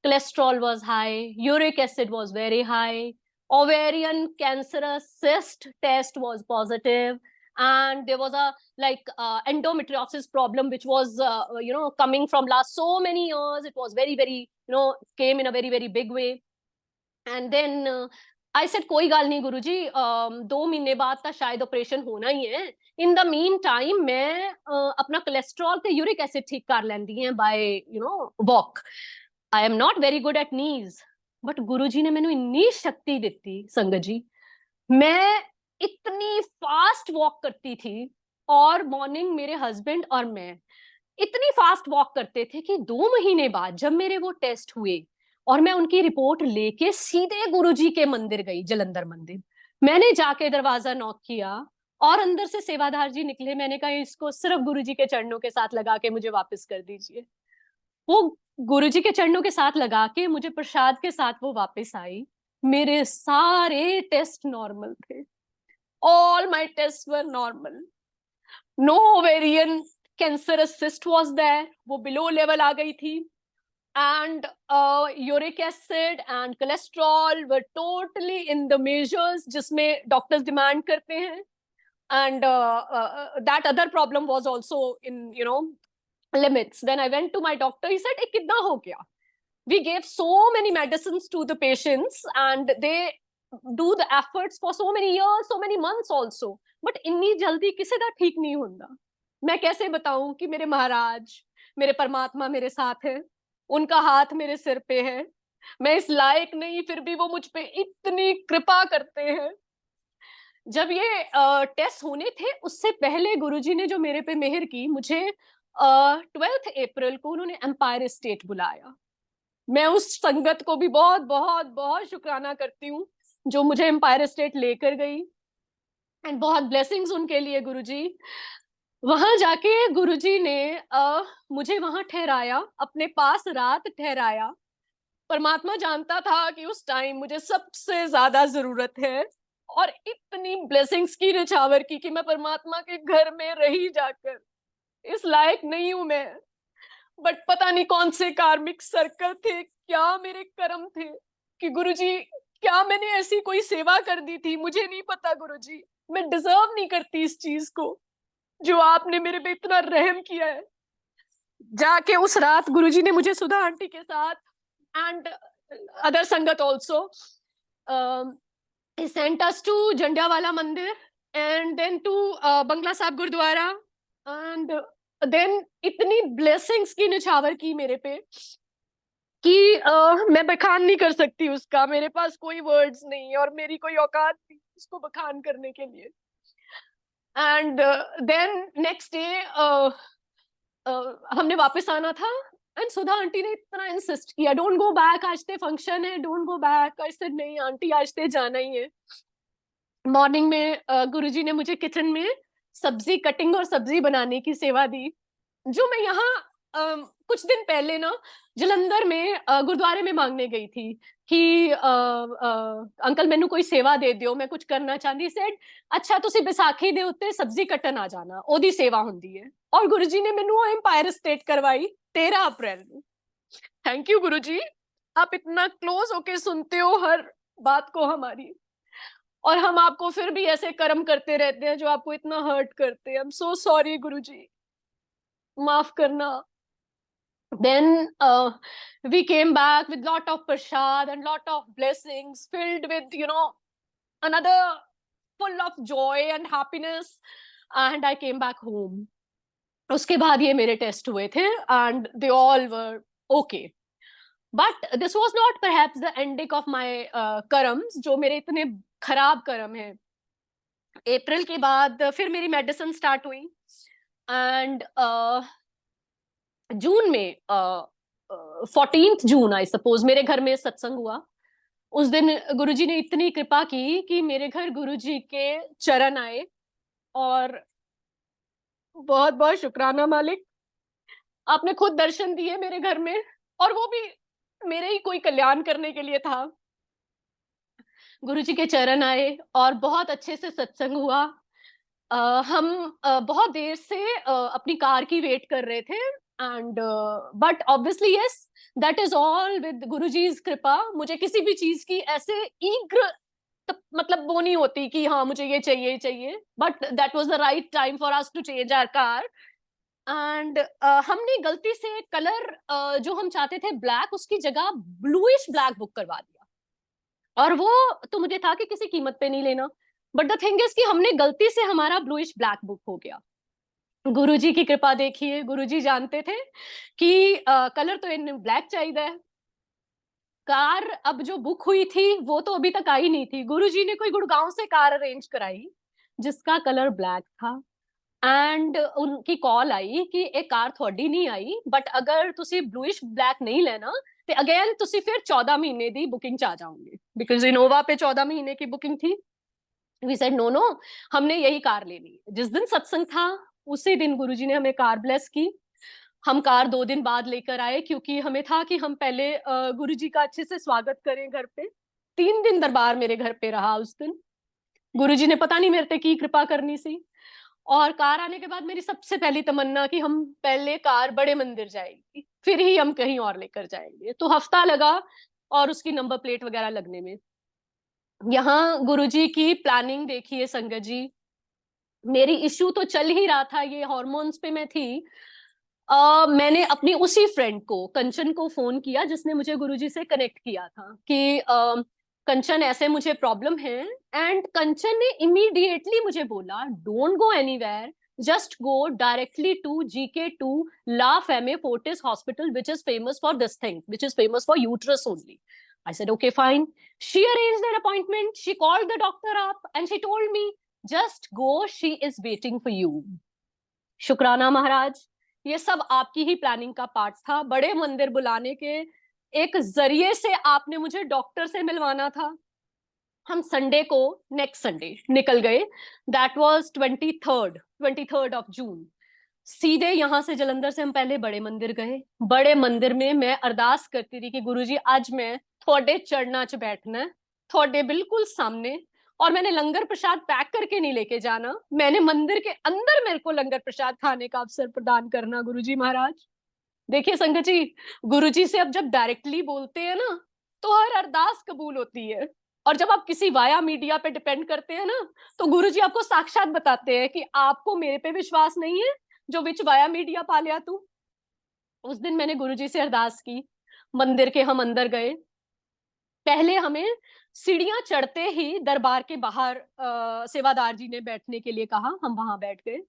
Cholesterol was high, uric acid was very high, ovarian cancerous cyst test was positive, and there was a like endometriosis problem which was coming from last so many years. It was very came in a very big way। And then I said कोई गल नहीं गुरु जी, 2 महीने बाद तो शायद ऑपरेशन होना ही है। इन द मीन टाइम मैं अपना कोलेस्ट्रॉल ते यूरिक एसिड ठीक कर लेंदी है bye walk. I am not very good at knees, but गुरु जी ने मैनू इन्नी शक्ति दिती संगत जी। मैं इतनी फास्ट वॉक करती थी, और मॉर्निंग मेरे हस्बैंड और मैं इतनी फास्ट वॉक करते थे कि 2 महीने बाद जब मेरे वो टेस्ट हुए और मैं उनकी रिपोर्ट लेके सीधे गुरुजी के मंदिर गई, जलंधर मंदिर। मैंने जाके दरवाजा नॉक किया और अंदर से सेवादार जी निकले। मैंने कहा इसको सिर्फ गुरुजी के चरणों के साथ लगा के मुझे वापस कर दीजिए। वो गुरुजी के चरणों के साथ लगा के मुझे प्रसाद के साथ वो वापस आई। मेरे सारे टेस्ट नॉर्मल थे, all my test were normal. No ovarian cancerous cyst was there, वो बिलो लेवल आ गई थी। And uric acid and cholesterol were totally in the measures जिसमें doctors demand करते हैं। And that other problem was also in limits। Then I went to my doctor, he said कितना हो गया। We gave so many medicines to the patients and they do the efforts for so many years, so many months also, but इतनी जल्दी किसी का ठीक नहीं होता। मैं कैसे बताऊं कि मेरे महाराज, मेरे परमात्मा मेरे साथ है, उनका हाथ मेरे सिर पे है। मैं इस लायक नहीं, फिर भी वो मुझ पे इतनी कृपा करते हैं। जब ये टेस्ट होने थे उससे पहले गुरुजी ने जो मेरे पे मेहर की, मुझे 12 अप्रैल को उन्होंने एम्पायर स्टेट बुलाया। मैं उस संगत को भी बहुत बहुत बहुत शुक्राना करती हूँ जो मुझे एम्पायर स्टेट लेकर गई, एंड बहुत ब्लेसिंग्स उनके लिए गुरुजी। वहां जाके गुरुजी ने मुझे वहां ठहराया, अपने पास रात ठहराया। परमात्मा जानता था कि उस टाइम मुझे सबसे ज्यादा जरूरत है, और इतनी ब्लेसिंग्स की निछावर की कि मैं परमात्मा के घर में रही जाकर इस लायक नहीं हूं मैं। बट पता नहीं कौन से कार्मिक सर्कल थे, क्या मेरे कर्म थे कि गुरुजी, क्या मैंने ऐसी कोई सेवा कर दी थी, मुझे नहीं पता गुरुजी। मैं डिजर्व नहीं करती इस चीज को जो आपने मेरे पे इतना रहम किया है। जाके उस रात गुरुजी ने मुझे सुधा आंटी के साथ and other sangat also he sent us to Jandiawala Mandir and then to Bangla Sahib Gurdwara, and then इतनी blessings की निछावर की मेरे पे कि मैं बखान नहीं कर सकती उसका। मेरे पास कोई वर्ड्स नहीं है और मेरी कोई औकात नहीं उसको बखान करने के लिए। एंड देन नेक्स्ट डे हमने वापस आना था, एंड सुधा आंटी ने इतना इंसिस्ट किया, डोंट गो बैक, आज ते फंक्शन है, don't go back. I said नहीं आंटी, आज ते जाना ही है। मॉर्निंग में गुरुजी ने मुझे किचन में सब्जी कटिंग और सब्जी बनाने की सेवा दी, जो मैं यहाँ कुछ दिन पहले ना जलंधर में गुरुद्वारे में मांगने गई थी कि अंकल मैनू कोई सेवा दे दियो, मैं कुछ करना चाहती। सेड अच्छा तुसी बैसाखी दे उत्ते सब्जी कट्टन आ जाना, ओदी सेवा हुंदी है। और गुरुजी ने मैनू एम्पायर स्टेट करवाई 13 अप्रैल में। थैंक यू गुरुजी, आप इतना क्लोज होके सुनते हो हर बात को हमारी, और हम आपको फिर भी ऐसे कर्म करते रहते हैं जो आपको इतना हर्ट करते हैं। आई एम सो सॉरी गुरुजी, माफ करना। Then we came back with lot of prasad and lot of blessings filled with another full of joy and happiness, and I came back home. उसके बाद ये मेरे टेस्ट हुए थे and they all were okay. But this was not perhaps the ending of my karmas, जो मेरे इतने खराब कर्म हैं. अप्रैल के बाद फिर मेरी मेडिसिन स्टार्ट हुई एंड जून में 14th जून आई सपोज मेरे घर में सत्संग हुआ. उस दिन गुरुजी ने इतनी कृपा की कि मेरे घर गुरुजी के चरण आए, और बहुत बहुत शुक्राना मालिक, आपने खुद दर्शन दिए मेरे घर में, और वो भी मेरे ही कोई कल्याण करने के लिए था. गुरुजी के चरण आए और बहुत अच्छे से सत्संग हुआ. हम बहुत देर से अपनी कार की वेट कर रहे थे, and but obviously yes, that is all with Guruji's कृपा. मुझे किसी भी चीज की ऐसे ईग्र मतलब वो नहीं होती कि हाँ मुझे ये चाहिए चाहिए, but that was the right time for us to change our car. And हमने गलती से कलर जो हम चाहते थे ब्लैक, उसकी जगह ब्लूइश ब्लैक बुक करवा दिया, और वो तो मुझे था कि किसी कीमत पे नहीं लेना. बट द थिंग इज कि हमने गलती से हमारा ब्लूइश ब्लैक बुक हो गया. गुरुजी की कृपा देखिए, गुरुजी जानते थे कि कलर तो इन ब्लैक चाहिए है. कार अब जो बुक हुई थी वो तो अभी तक आई नहीं थी. गुरुजी ने कोई गुड़गांव से कार अरेंज कराई जिसका कलर ब्लैक था, एंड उनकी कॉल आई कि एक कार थोड़ी नहीं आई, बट अगर तुसी ब्लूइश ब्लैक नहीं लेना तो अगेन तुसी फिर 14 महीने दी बुकिंग च आ जाओगे, बिकॉज इनोवा पे 14 महीने की बुकिंग थी. वी सेड नो नो, हमने यही कार लेनी है. जिस दिन सत्संग था उसी दिन गुरुजी ने हमें कार ब्लेस की. हम कार 2 दिन बाद लेकर आए, क्योंकि हमें था कि हम पहले गुरुजी का अच्छे से स्वागत करें घर पे. 3 दिन दरबार मेरे घर पे रहा उस दिन. गुरुजी ने पता नहीं मेरे पे की कृपा करनी सी. और कार आने के बाद मेरी सबसे पहली तमन्ना कि हम पहले कार बड़े मंदिर जाएगी, फिर ही हम कहीं और लेकर जाएंगे. तो हफ्ता लगा और उसकी नंबर प्लेट वगैरह लगने में. यहाँ गुरुजी की प्लानिंग देखिए संगत जी. मेरी इश्यू तो चल ही रहा था, ये हॉर्मोन्स पे मैं थी. मैंने अपनी उसी फ्रेंड को, कंचन को फोन किया जिसने मुझे गुरुजी से कनेक्ट किया था कि कंचन ऐसे मुझे प्रॉब्लम है. एंड कंचन ने इमीडिएटली मुझे बोला don't go anywhere, just go directly to GK2 La Femme Fortis Hospital, which is famous for this thing, which is famous for uterus only. I said okay fine. She arranged an appointment, she called the doctor up and she told me just go, she is waiting for you. शुक्राना महाराज, ये सब आपकी ही प्लानिंग का पार्ट था. बड़े मंदिर बुलाने के एक जरिए से आपने मुझे डॉक्टर से मिलवाना था. हम संडे को, नेक्स्ट संडे निकल गए. That was 23rd of June. सीधे यहाँ से जलंधर से हम पहले बड़े मंदिर गए. बड़े मंदिर में मैं अरदास करती थी कि गुरुजी आज मैं थोड़े चरणा च बैठना है, थोड़े बिल्कुल सामने, और मैंने लंगर प्रसाद पैक करके नहीं लेके जाना, मैंने मंदिर के अंदर मेरे को लंगर प्रसाद खाने का अवसर प्रदान करना गुरुजी महाराज. देखिए संगत जी, गुरुजी से अब जब डायरेक्टली बोलते हैं ना तो हर अरदास कबूल होती है, और जब आप किसी वाया मीडिया पे डिपेंड करते हैं ना तो गुरुजी आपको साक्षात बताते हैं कि आपको मेरे पे विश्वास नहीं है जो विच वाया मीडिया पा लिया तू. उस दिन मैंने गुरुजी से अरदास की. मंदिर के हम अंदर गए. पहले हमें सीढ़ियां चढ़ते ही दरबार के बाहर सेवादार जी ने बैठने के लिए कहा, हम वहां बैठ गए.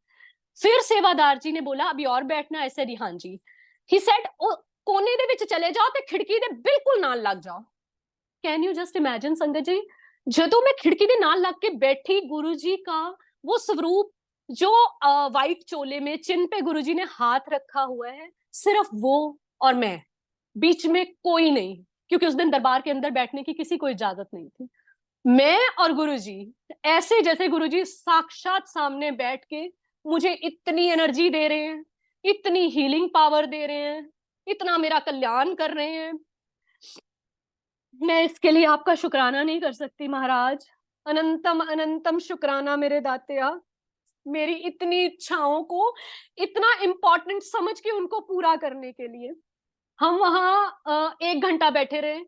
फिर सेवादार जी ने बोला अभी और बैठना है. ऐसे हाँ जी. ही सेड कोने दे विच चले जाओ ते खिड़की दे बिल्कुल नाल लग जाओ. कैन यू जस्ट इमेजिन संगत जी, जदों मैं खिड़की दे नाल लग के बैठी, गुरुजी का वो स्वरूप जो वाइट चोले में चिन्ह पे गुरुजी ने हाथ रखा हुआ है, सिर्फ वो और मैं, बीच में कोई नहीं, क्योंकि उस दिन दरबार के अंदर बैठने की किसी को इजाजत नहीं थी. मैं और गुरुजी ऐसे जैसे गुरुजी साक्षात सामने बैठ के मुझे इतनी एनर्जी दे रहे हैं, इतनी हीलिंग पावर दे रहे हैं, इतना मेरा कल्याण कर रहे हैं. मैं इसके लिए आपका शुक्राना नहीं कर सकती महाराज. अनंतम अनंतम शुक्राना मेरे दातिया, मेरी इतनी इच्छाओं को इतना इम्पोर्टेंट समझ के उनको पूरा करने के लिए. हम वहां 1 घंटा बैठे रहे,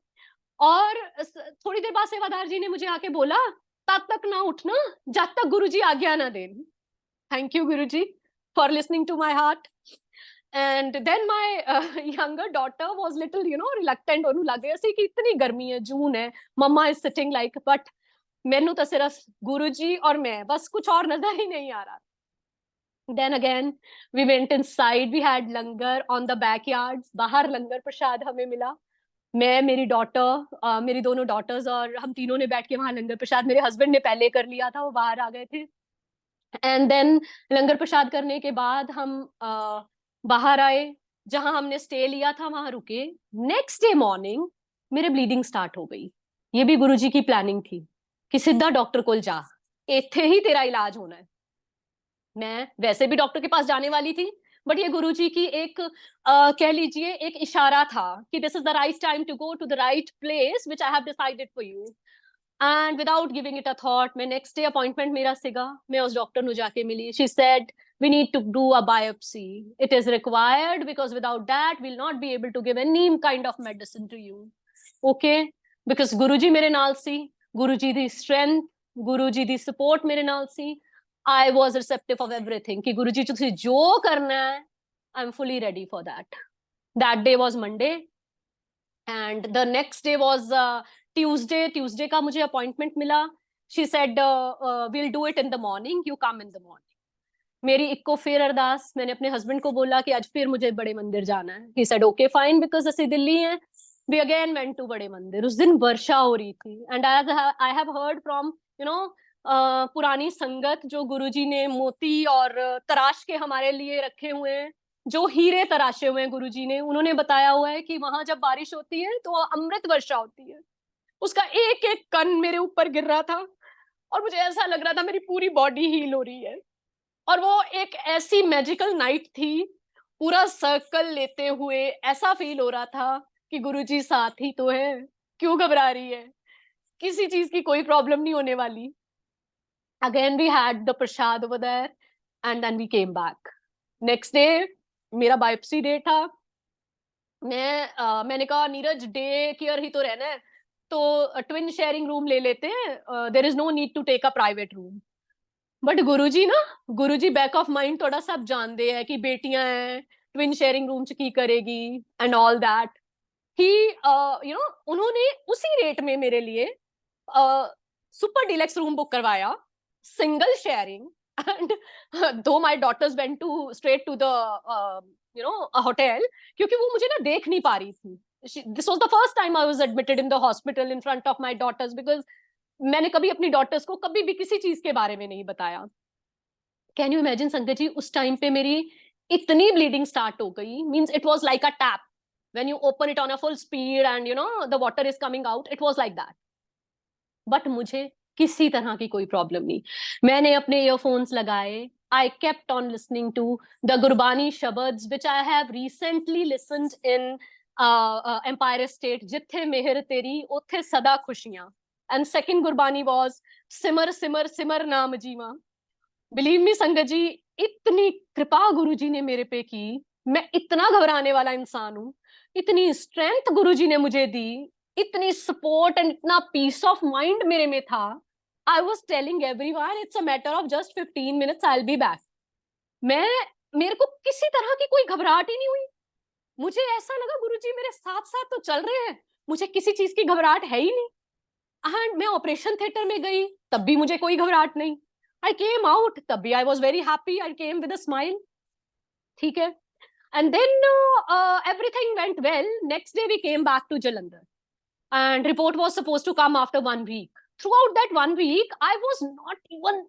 और थोड़ी देर बाद सेवादार जी ने मुझे आके बोला तब तक ना उठना जब तक गुरुजी आज्ञा ना दें. Thank you Guruji for listening to my heart. And then my younger daughter was little reluctant. ਉਹਨੂੰ ਲੱਗ ਰਿਹਾ ਸੀ ਕਿ इतनी गर्मी है, जून है, मम्मा is sitting like, but मैनू तो सिर्फ गुरुजी और मैं, बस कुछ और नजर ही नहीं आ रहा। Then again, we went inside. We had langar on the backyards. बाहर लंगर प्रसाद हमें मिला। मैं, मेरी डॉटर, मेरी दोनों डॉटर्स और हम तीनों ने बैठ के वहां लंगर प्रसाद, मेरे हस्बैंड ने पहले कर लिया था, वो बाहर आ गए थे। एंड देन लंगर प्रसाद करने के बाद हम बाहर आए, जहां हमने स्टे लिया था वहां रुके। नेक्स्ट डे मॉर्निंग मेरे ब्लीडिंग स्टार्ट हो गई। ये भी गुरुजी की प्लानिंग थी कि सीधा डॉक्टर को जा, इत्थे ही तेरा इलाज होना है। मैं वैसे भी डॉक्टर के पास जाने वाली थी, बट ये गुरुजी की एक कह लीजिए एक इशारा था कि this is the right time to go to the right place which I have decided for you. And without giving it a thought, मैं नेक्स्ट डे अपॉइंटमेंट मेरा सीगा, मैं उस डॉक्टर नु जाके मिली। She said we need to do a biopsy, it is required because without that we'll not be able to give any kind of medicine to you, okay? Because guruji mere naal si, guruji di strength, guruji di support mere naal si, I was receptive of everything कि गुरुजी तुझे जो करना है, I'm fully ready for that. That day was Monday and the next day was Tuesday. Tuesday का मुझे अपॉइंटमेंट मिला। She said we'll do it in the morning, you come in the morning. मेरी इक्को फिर अरदास, मैंने अपने हस्बैंड को बोला कि आज फिर मुझे बड़े मंदिर जाना है। He said okay fine because ਅਸੀਂ दिल्ली हैं। We again went to बड़े मंदिर। उस दिन वर्षा हो रही थी and as I have heard from you know पुरानी संगत जो गुरुजी ने मोती और तराश के हमारे लिए रखे हुए हैं, जो हीरे तराशे हुए हैं गुरुजी ने, उन्होंने बताया हुआ है कि वहां जब बारिश होती है तो अमृत वर्षा होती है। उसका एक एक कण मेरे ऊपर गिर रहा था और मुझे ऐसा लग रहा था मेरी पूरी बॉडी हील हो रही है। और वो एक ऐसी मैजिकल नाइट थी, पूरा सर्कल लेते हुए ऐसा फील हो रहा था कि गुरुजी साथ ही तो है, क्यों घबरा रही है, किसी चीज की कोई प्रॉब्लम नहीं होने वाली। Again we had the prasad over there and then we came back. Next day मेरा बायोप्सी डे था। मैंने कहा नीरज डे केयर ही तो रहना है, तो ट्विन शेयरिंग रूम ले लेते हैं, there is no need to take a private room. But Guruji back of mind थोड़ा सा जानते हैं कि बेटियां हैं, ट्विन शेयरिंग रूम च की करेगी एंड ऑल दैट। ही उन्होंने उसी रेट में मेरे लिए सुपर डिलक्स रूम बुक करवाया, single sharing. And two my daughters went to straight to the hotel, क्योंकि वो मुझे ना देख नहीं पा रही थी। This was the first time I was admitted in the hospital in front of my daughters, because मैंने कभी अपनी डॉटर्स को कभी भी किसी चीज के बारे में नहीं बताया। कैन यू इमेजिन संगत जी, उस टाइम पे मेरी इतनी ब्लीडिंग स्टार्ट हो गई, means it was like a tap when you open it on a full speed and the water is coming out, it was like that. But मुझे किसी तरह की कोई प्रॉब्लम नहीं। मैंने अपने ईयरफोन्स लगाए, I kept on listening to the Gurbani shabads which I have recently listened in Empire State, जिथे मेहर तेरी उथे सदा खुशियां। एंड सेकंड गुरबानी वाज सिमर सिमर सिमर नाम जीवा। बिलीव मी संगत जी, इतनी कृपा गुरुजी ने मेरे पे की, मैं इतना घबराने वाला इंसान हूं, इतनी स्ट्रेंथ गुरुजी ने मुझे दी, इतनी सपोर्ट एंड इतना पीस ऑफ माइंड मेरे में था। I was telling everyone it's a matter of just 15 minutes, I will be back. मेरे को किसी तरह की कोई घबराहट ही नहीं हुई। मुझे ऐसा लगा गुरुजी मेरे साथ साथ तो चल रहे हैं, मुझे किसी चीज की घबराहट है ही नहीं। एंड मैं ऑपरेशन थिएटर में गई, तब भी मुझे कोई घबराहट नहीं। आई केम आउट, तब भी I was very happy, I came with a smile. ठीक है। And then everything went well. Next day we came back to Jalandhar and report was supposed to come after 1 week. Throughout that 1 week, I was not even,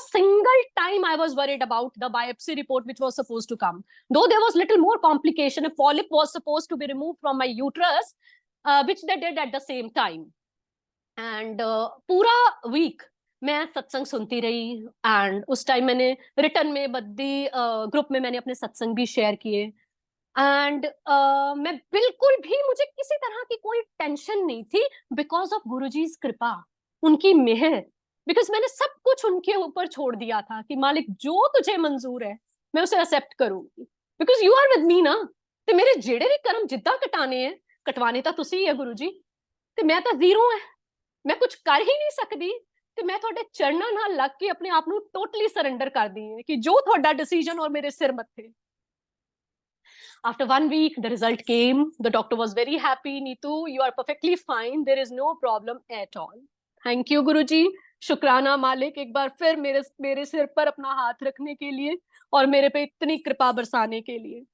single time I was worried about the biopsy report which was supposed to come. Though there was little more complication, a polyp was supposed to be removed from my uterus, which they did at the same time. And पूरा week मैं सत्संग सुनती रही एंड उस टाइम मैंने रिटर्न में बद्दी ग्रुप में मैंने अपने सत्संग भी शेयर किए। एंड मैं बिल्कुल भी, मुझे किसी तरह की कोई टेंशन नहीं थी बिकॉज ऑफ गुरुजी's कृपा, उनकी मेहर। बिकॉज मैंने सब कुछ उनके ऊपर छोड़ दिया था कि मालिक जो तुझे मंजूर है मैं उसे एक्सेप्ट करूंगी, because you are with me ना। ते मेरे जेड़े भी कर्म जिद्दां कटाने हैं, कटवाने तो तुसी है गुरुजी, ते मैं तो जीरो है, मैं कुछ कर ही नहीं सकती। ਤੇ ਮੈਂ ਤੁਹਾਡੇ ਚਰਨਾਂ ਨਾਲ ਲੱਗ ਕੇ ਆਪਣੇ ਆਪ ਨੂੰ ਟੋਟਲੀ ਸਰੈਂਡਰ ਕਰਦੀ ਹਾਂ ਕਿ ਜੋ ਤੁਹਾਡਾ ਡਿਸੀਜਨ ਔਰ ਮੇਰੇ ਸਿਰ ਮੱਥੇ। After 1 week, the result came. The doctor was very happy. Neetu, you are perfectly fine. There is no problem at all. Thank you Guruji. शुक्राना मालिक एक बार फिर मेरे मेरे सिर पर अपना हाथ रखने के लिए और मेरे पे इतनी कृपा बरसाने के लिए।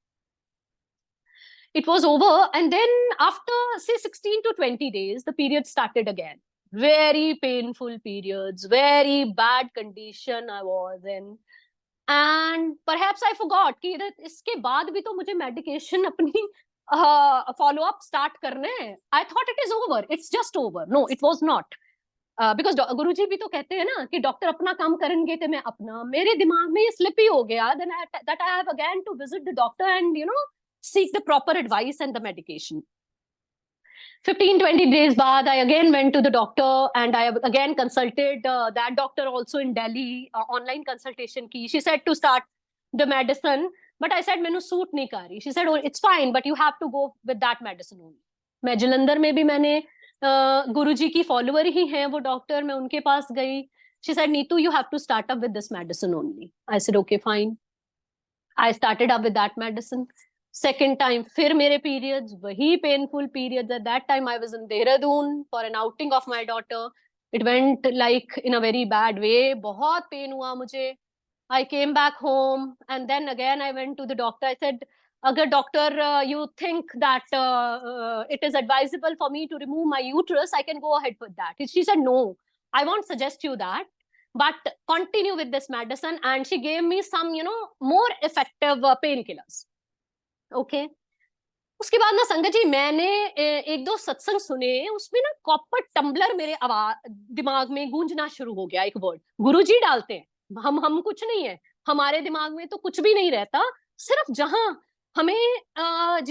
It was over, and then after say 16 to 20 days, the period started again. Very painful periods, very bad condition I was in. And perhaps I forgot कि इसके बाद भी तो मुझे medication अपनी follow up start करने हैं. I thought it is over. It's just over. No, it was not. Because Guruji भी तो कहते हैं ना कि डॉक्टर अपना काम करेंगे तो मैं अपना, मेरे दिमाग में ये स्लिप ही हो गया that I have again to visit the doctor and seek the proper advice and the medication. 15-20 days बाद I again went to the doctor and I again consulted that doctor also in Delhi, online consultation की. She said to start the medicine, but I said मैंने सूट नहीं कर रही. She said, oh, it's fine, but you have to go with that medicine only. मैं जलंधर में भी मैंने गुरुजी की फॉलोअर ही हैं वो डॉक्टर, मैं उनके पास गई. She said, Neetu, you have to start up with this medicine only. I said, okay, fine. I started up with that medicine. Second time, फिर मेरे periods, वही painful periods. At that time, I was in Dehradun for an outing of my daughter. It went like in a very bad way. बहुत pain हुआ मुझे. I came back home and then again I went to the doctor. I said, अगर doctor you think that it is advisable for me to remove my uterus, I can go ahead with that. She said, no, I won't suggest you that, but continue with this medicine. And she gave me some, more effective painkillers. Okay. उसके बाद ना संगत जी मैंने एक दो सत्संग सुने, उसमें ना कॉपर टम्बलर मेरे दिमाग में गूंजना शुरू हो गया. एक वर्ड गुरुजी डालते हैं, हम कुछ नहीं है, हमारे दिमाग में तो कुछ भी नहीं रहता. सिर्फ जहां हमें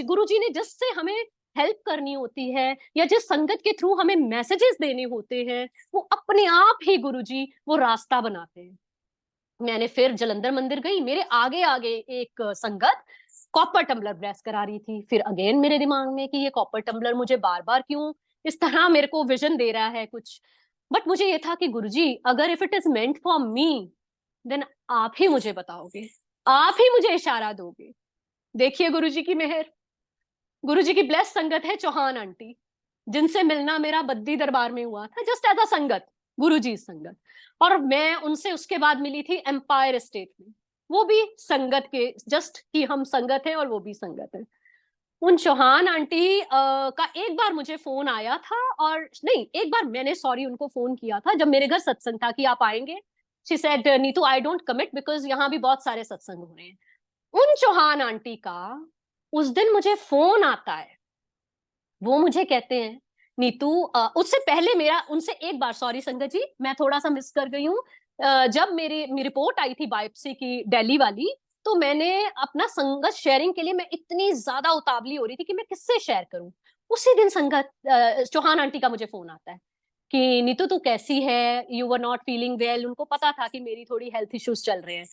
गुरुजी ने जिससे हमें हेल्प करनी होती है या जिस संगत के थ्रू हमें मैसेजेस देने होते हैं, वो अपने आप ही गुरुजी वो रास्ता बनाते हैं. मैंने फिर जलंधर मंदिर गई, मेरे आगे आगे एक संगत कॉपर टम्बलर ब्लेस करा रही थी. फिर अगेन मेरे दिमाग में कि ये कॉपर टम्बलर मुझे बार बार क्यों इस तरह मेरे को विजन दे रहा है कुछ. बट मुझे ये था कि गुरुजी अगर if it is meant for me then आप ही मुझे बताओगे, आप ही मुझे इशारा दोगे. देखिए गुरुजी की मेहर. गुरुजी की ब्लेस संगत है चौहान आंटी, जिनसे मिलना मेरा बद्दी दरबार में हुआ था जस्ट एज अ संगत, गुरुजी संगत. और मैं उनसे उसके बाद मिली थी एम्पायर स्टेट में, वो भी संगत के, जस्ट कि हम संगत हैं और वो भी संगत है. उन चौहान आंटी का एक बार मुझे फोन आया था, और नहीं एक बार मैंने सॉरी उनको फोन किया था जब मेरे घर सत्संग था कि आप आएंगे. She said Neetu I don't commit because यहाँ भी बहुत सारे सत्संग हो रहे हैं. उन चौहान आंटी का उस दिन मुझे फोन आता है, वो मुझे कहते हैं नीतू उससे पहले मेरा उनसे एक बार, सॉरी संगत जी मैं थोड़ा सा मिस कर गई हूँ, जब मेरी रिपोर्ट आई थी बायोप्सी की दिल्ली वाली, तो मैंने अपना संगत शेयरिंग के लिए मैं इतनी ज्यादा उतावली हो रही थी कि मैं किससे शेयर करूं. उसी दिन संगत चौहान आंटी का मुझे फोन आता है कि नीतू तू कैसी है, you were not feeling well. उनको पता था कि मेरी थोड़ी हेल्थ इश्यूज चल रहे हैं.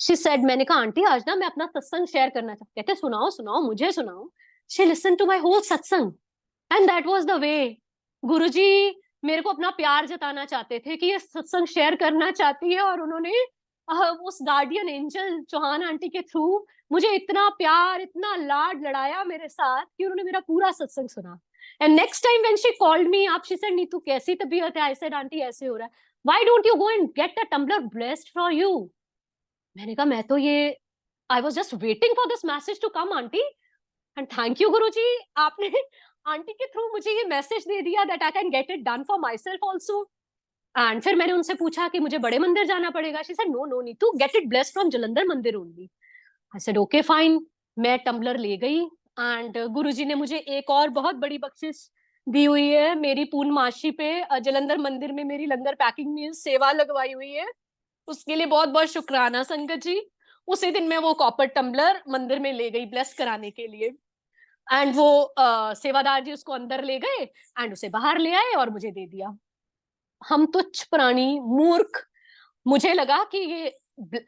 शी सेड, मैंने कहा आंटी आज ना मैं अपना सत्संग शेयर करना चाहती. कहते सुनाओ सुनाओ मुझे सुनाओ. She listen to my whole satsang and that was the way. Guruji मेरे को अपना प्यार जताना चाहते थे कि ये सत्संग शेयर करना चाहती है, और उन्होंने उस गार्डियन एंजल चौहान आंटी के थ्रू मुझे इतना प्यार इतना लाड लड़ाया मेरे साथ कि उन्होंने मेरा पूरा सत्संग सुना. And next time when she called मी आप, शी सेड नीतू कैसी तबीयत है. आई सेड आंटी ऐसे हो रहा है. Why don't you go and get a tumbler blessed for you. मैंने कहा मैं तो ये I was just waiting for this message to come aunty, and thank you Guruji आपने आंटी के थ्रू मुझे ये मैसेज दे दिया that I can get it done for my self also. एंड फिर मैंने उनसे पूछा कि मुझे बड़े मंदिर जाना पड़ेगा. She said no no Neetu get it blessed from Jalandhar मंदिर only. I said okay fine. मैं टम्बलर ले गई एंड गुरुजी ने मुझे एक और बहुत बड़ी बख्शिश दी हुई है. मेरी पूर्णमासी पे जलंधर मंदिर में मेरी लंगर पैकिंग में सेवा लगवाई हुई है, उसके लिए बहुत बहुत शुक्राना संगत जी. उसी दिन मैं वो कॉपर टम्बलर मंदिर में ले गई ब्लेस कराने के लिए, एंड वो सेवादार जी उसको अंदर ले गए एंड उसे बाहर ले आए और मुझे दे दिया. हम तुच्छ प्राणी मूर्ख, मुझे लगा कि ये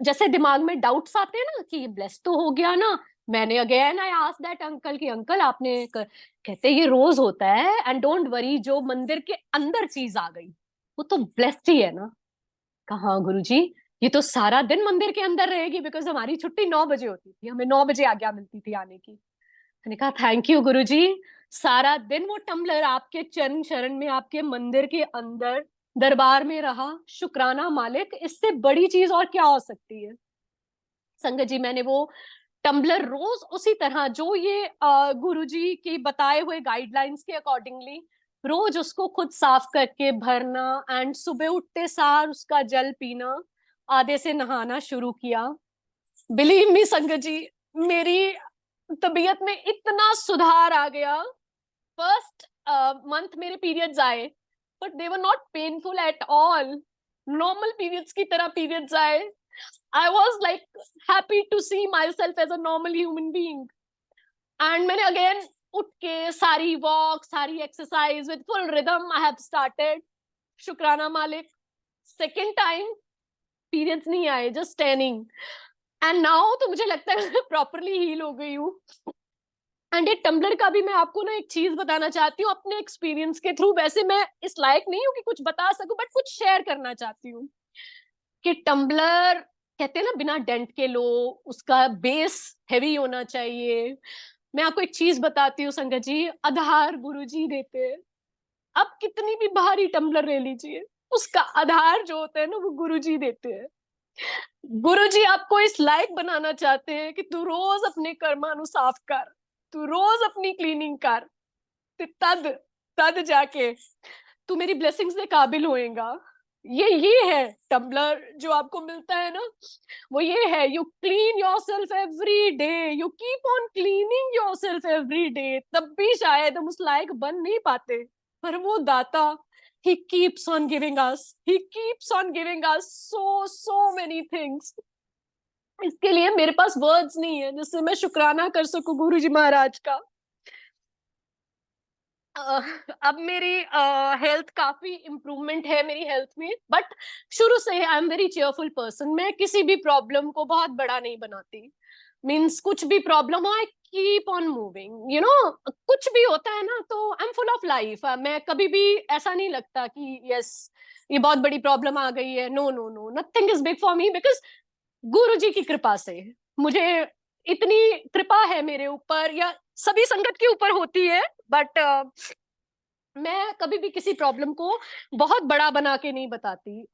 जैसे दिमाग में डाउट्स आते हैं ना कि ये ब्लेस तो हो गया ना. मैंने again I asked that uncle कि अंकल आपने कहते ये रोज होता है एंड डोंट वरी जो मंदिर के अंदर चीज आ गई वो तो ब्लेस्ड ही है ना. कहा गुरुजी ये तो सारा दिन मंदिर के अंदर रहेगी बिकॉज हमारी छुट्टी 9 बजे होती थी, हमें 9 बजे आज्ञा मिलती थी आने की. मैंने कहा थैंक यू गुरुजी, सारा दिन वो टम्बलर आपके चरण शरण में आपके मंदिर के अंदर दरबार में रहा, शुक्राना मालिक, इससे बड़ी चीज और क्या हो सकती है। संगत जी, मैंने वो टम्बलर रोज उसी तरह जो ये गुरुजी के बताए हुए गाइडलाइंस के अकॉर्डिंगली रोज उसको खुद साफ करके भरना, एंड सुबह उठते सार उसका जल पीना, आधे से नहाना शुरू किया। बिलीव मी संगत जी, मेरी तबीयत में इतना सुधार आ गया। फर्स्ट मंथ मेरे पीरियड्स आए, but they were not painful at all. Normal periods की तरह पीरियड्स आए। I was like happy to see my self as a normal human being. And मैंने अगेन उठ के सारी वॉक, सारी exercise with full rhythm I have started. शुक्राना मालिक। सेकेंड टाइम पीरियड्स नहीं आए, जस्ट टैनिंग। एंड नाउ तो मुझे लगता है प्रॉपरली हील हो गई हूँ। एंड ये टम्बलर का भी मैं आपको ना एक चीज बताना चाहती हूँ अपने एक्सपीरियंस के थ्रू। वैसे मैं इस लायक नहीं हूँ कि कुछ बता सकूं, बट कुछ शेयर करना चाहती हूँ कि टम्बलर कहते हैं ना बिना डेंट के लो, उसका बेस हैवी होना चाहिए। मैं आपको एक चीज बताती हूँ संगत जी, आधार गुरुजी देते हैं। आप कितनी भी भारी टम्बलर ले लीजिए, उसका आधार जो होता है ना वो गुरुजी देते हैं। गुरुजी आपको इस लायक बनाना चाहते हैं कि तू रोज अपने कर्मानु साफ कर, तू रोज अपनी क्लीनिंग कर, तद तद जाके तू मेरी ब्लेसिंग्स के काबिल होएगा। ये है टम्बलर जो आपको मिलता है ना, वो ये है। You clean yourself every day, you keep on cleaning yourself every day, तब भी शायद हम उस लायक बन नहीं पाते, पर वो दाता, he keeps on giving us, he keeps on giving us so many things। इसके लिए मेरे पास वर्ड्स नहीं है जिससे मैं शुक्राना कर सकूं गुरुजी महाराज का। अब मेरी हेल्थ काफी इम्प्रूवमेंट है मेरी हेल्थ में, बट शुरू से I am very cheerful person. मैं किसी भी प्रॉब्लम को बहुत बड़ा नहीं बनाती। मीन्स कुछ भी प्रॉब्लम हो, I keep on moving, you know. कुछ भी होता है ना तो I am full of life. मैं कभी भी ऐसा नहीं लगता कि यस ये बहुत बड़ी प्रॉब्लम आ गई है। No no no, nothing is big for me, because Guru ji की कृपा से मुझे इतनी कृपा है मेरे ऊपर, या सभी संगत के ऊपर होती है, बट मैं कभी भी किसी प्रॉब्लम को बहुत बड़ा बना के नहीं बताती।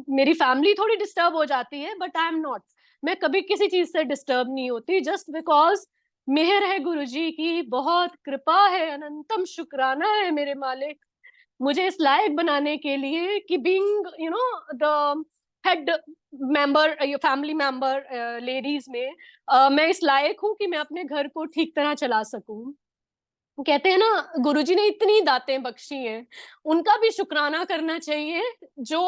मेरी फैमिली थोड़ी डिस्टर्ब हो जाती है, बट आई एम नॉट। मैं कभी किसी चीज से डिस्टर्ब नहीं होती, जस्ट बिकॉज मेहर है गुरुजी की, बहुत कृपा है, अनंतम शुक्राना है मेरे मालिक मुझे इस लायक बनाने के लिए कि being you know the head member, family member ladies में, मैं इस लायक हूँ कि मैं अपने घर को ठीक तरह चला सकूं। कहते हैं ना गुरुजी ने इतनी दातें बख्शी हैं, उनका भी शुक्राना करना चाहिए। जो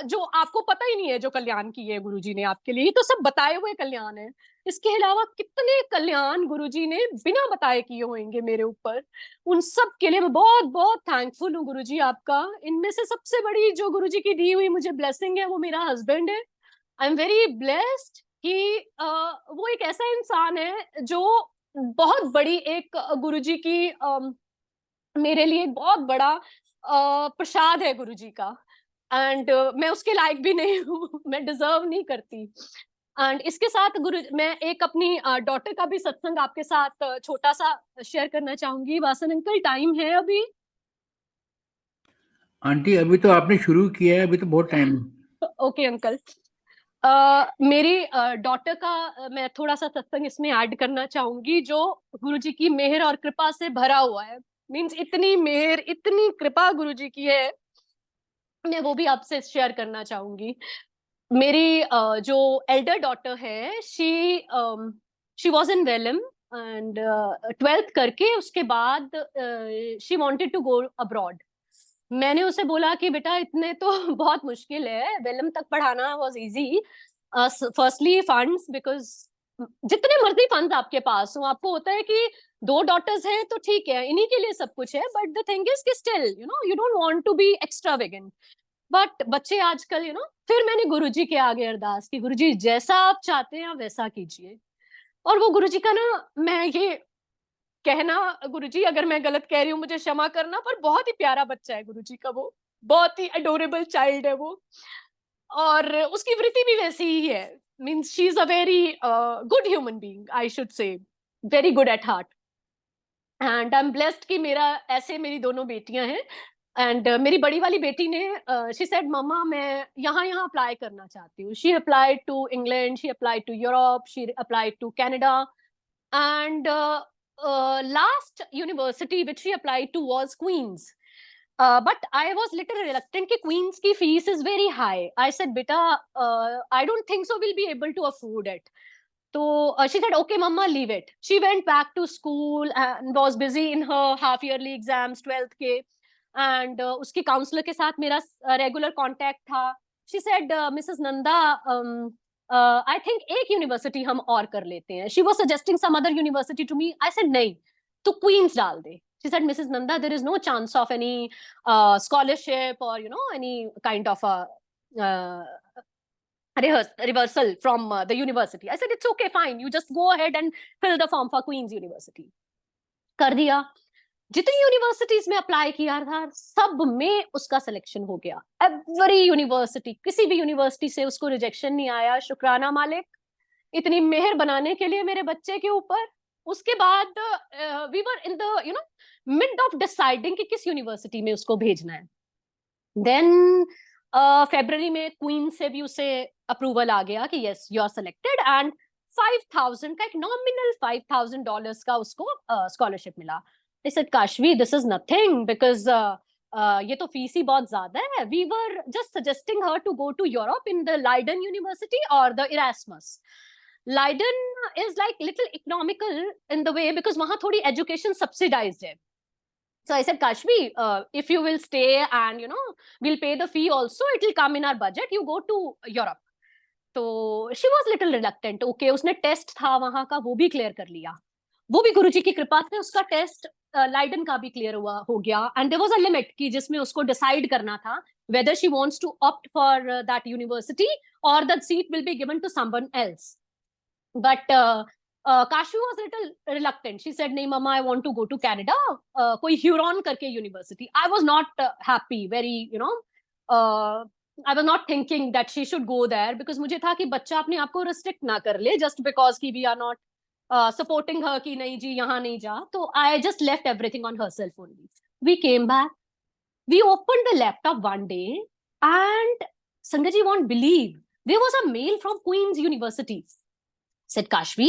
जो आपको पता ही नहीं है जो कल्याण किए है गुरुजी ने आपके लिए, तो सब बताए हुए कल्याण है। इसके अलावा कितने कल्याण गुरुजी ने बिना बताए किए होंगे मेरे ऊपर, उन सब के लिए मैं बहुत बहुत थैंकफुल हूँ गुरुजी आपका। इनमें से सबसे बड़ी जो गुरुजी की दी हुई मुझे ब्लेसिंग है वो मेरा हस्बैंड है। आई एम वेरी ब्लेस्ड कि वो एक ऐसा इंसान है जो बहुत बड़ी एक गुरुजी की मेरे लिए एक बहुत बड़ा प्रसाद है गुरुजी का। एंड मैं उसके लायक भी नहीं हूँ, मैं डिजर्व नहीं करती। एंड इसके साथ गुरु मैं एक अपनी डॉटर का भी सत्संग आपके साथ छोटा सा शेयर करना चाहूंगी। वासन अंकल, टाइम है अभी? आंटी अभी तो आपने शुरू किया है, अभी तो बहुत टाइम है। Okay uncle. मेरी डॉटर का मैं थोड़ा सा सत्संग इसमें ऐड करना चाहूंगी जो गुरुजी की मेहर और कृपा से भरा हुआ है। मीन्स इतनी मेहर, इतनी कृपा गुरुजी की है, मैं वो भी आपसे शेयर करना चाहूंगी। मेरी जो एल्डर डॉटर है, she was in Welham, and 12th करके उसके बाद she wanted to go abroad. मैंने उसे बोला कि बेटा इतने तो बहुत मुश्किल है, वेलम तक पढ़ाना was easy. Firstly funds, because जितने मर्जी फंड्स आपके पास हो, आपको होता है कि दो डॉटर्स हैं तो ठीक है इन्हीं के लिए सब कुछ है, बट द थिंग इज कि still you know you don't want to be extravagant. But बच्चे आजकल यू नो, फिर मैंने गुरुजी के आगे अरदास की, गुरुजी जैसा आप चाहते हैं आप वैसा कीजिए। और वो गुरुजी का ना, मैं ये कहना गुरुजी अगर मैं गलत कह रही हूँ मुझे क्षमा करना, पर बहुत ही प्यारा बच्चा है गुरुजी का, वो बहुत ही अडोरेबल चाइल्ड है वो। और उसकी वृत्ति भी वैसी ही है। Means she is a very good human being, I should say, very good at heart. And I am blessed कि मेरा ऐसे मेरी दोनों बेटियां हैं। एंड मेरी बड़ी वाली बेटी ने शी सेड मम्मा मैं यहाँ यहाँ अप्लाई करना चाहती हूँ. She applied to England, she applied to Europe, she applied to Canada, and last university which she applied to was Queen's. But I was little reluctant कि Queen's की fees is very high. I said beta I don't think so we'll be able to afford it. So she said okay mama leave it. She went back to school and was busy in her half yearly exams 12th के, and उसकी counselor के साथ मेरा regular contact था. She said Mrs. Nanda I think एक यूनिवर्सिटी हम और कर लेते हैं. She was suggesting some other university to me. I said नहीं, तो क्वींस डाल दे. She said Mrs Nanda there is no chance of any scholarship और any kind of reversal from the university. I said it's okay, fine, you just go ahead and fill the form for Queen's University. कर दिया. जितनी यूनिवर्सिटीज में अप्लाई किया था सब में उसका सिलेक्शन हो गया. एवरी यूनिवर्सिटी, किसी भी यूनिवर्सिटी से उसको रिजेक्शन नहीं आया. शुक्राना मालिक इतनी मेहर बनाने के लिए मेरे बच्चे के ऊपर. उसके बाद we were in the mid of deciding कि किस यूनिवर्सिटी में उसको भेजना है. देन फेब्रुअरी में क्वीन से भी उसे अप्रूवल आ गया कि yes you are selected, and 5,000 का एक नॉमिनल $5,000 का उसको स्कॉलरशिप मिला. I said, Kashvi, this is nothing because ये तो फीस ही बहुत ज्यादा है. We were just suggesting her to go to Europe in the Leiden University or the Erasmus. Leiden is like little economical in the way because वहाँ थोड़ी education subsidized है. So I said, Kashvi, if you will stay and we'll pay the fee also, it will come in our budget. You go to Europe. तो she was little reluctant. Okay, उसने टेस्ट था वहाँ का, वो भी क्लियर कर लिया. वो भी गुरुजी की कृपा से उसका टेस्ट लाइडन का भी क्लियर हो गया. And there was a limit कि जिसमें उसको डिसाइड करना था whether she wants to opt for that university or the seat will be given to someone else. But Kashvi was a little reluctant. She said, "नहीं mama, I want to go to Canada. कोई Huron करके university." I was not happy. Very, I was not thinking that she should go there because मुझे था कि बच्चा अपने आप को restrict ना कर ले just because कि we are not supporting her कि नहीं जी यहाँ नहीं जा. तो I just left everything on herself only. We came back. We opened the laptop one day and Sangaji won't believe there was a mail from Queen's University. Said Kashvi,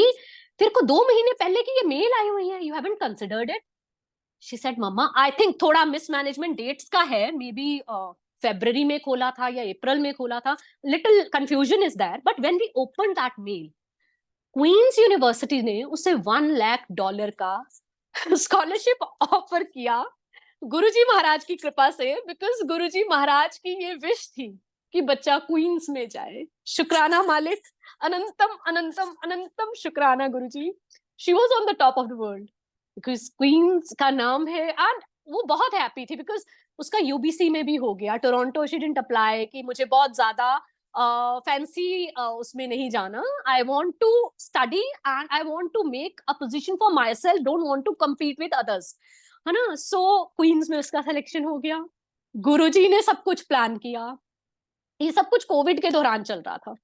तेरे को 2 महीने पहले की ये मेल आई हुई है. You haven't considered it? She said, Mama, I think थोड़ा mismanagement dates का है. Maybe February में खोला था या April में खोला था. Little confusion is there. But when we opened that mail, Queen's University ने उसे $1 लाख का स्कॉलरशिप ऑफर किया गुरुजी महाराज की कृपा से. बिकॉज गुरुजी महाराज की ये विश थी कि बच्चा क्वींस में जाए. शुक्राना मालिक, अनंतम अनंतम अनंतम शुक्राना Guruji. She was on the top of the world because Queen's का नाम है. एंड वो बहुत हैप्पी थी बिकॉज उसका यूबीसी में भी हो गया. टोरंटो शी डिडंट अप्लाई कि मुझे बहुत ज्यादा फैंसी उसमें नहीं जाना. I want to study and I want to make a position for my self, don't want to compete with others, है ना. सो क्वींस में उसका सिलेक्शन हो गया. गुरुजी ने सब कुछ प्लान किया. ये सब कुछ कोविड के दौरान चल रहा था.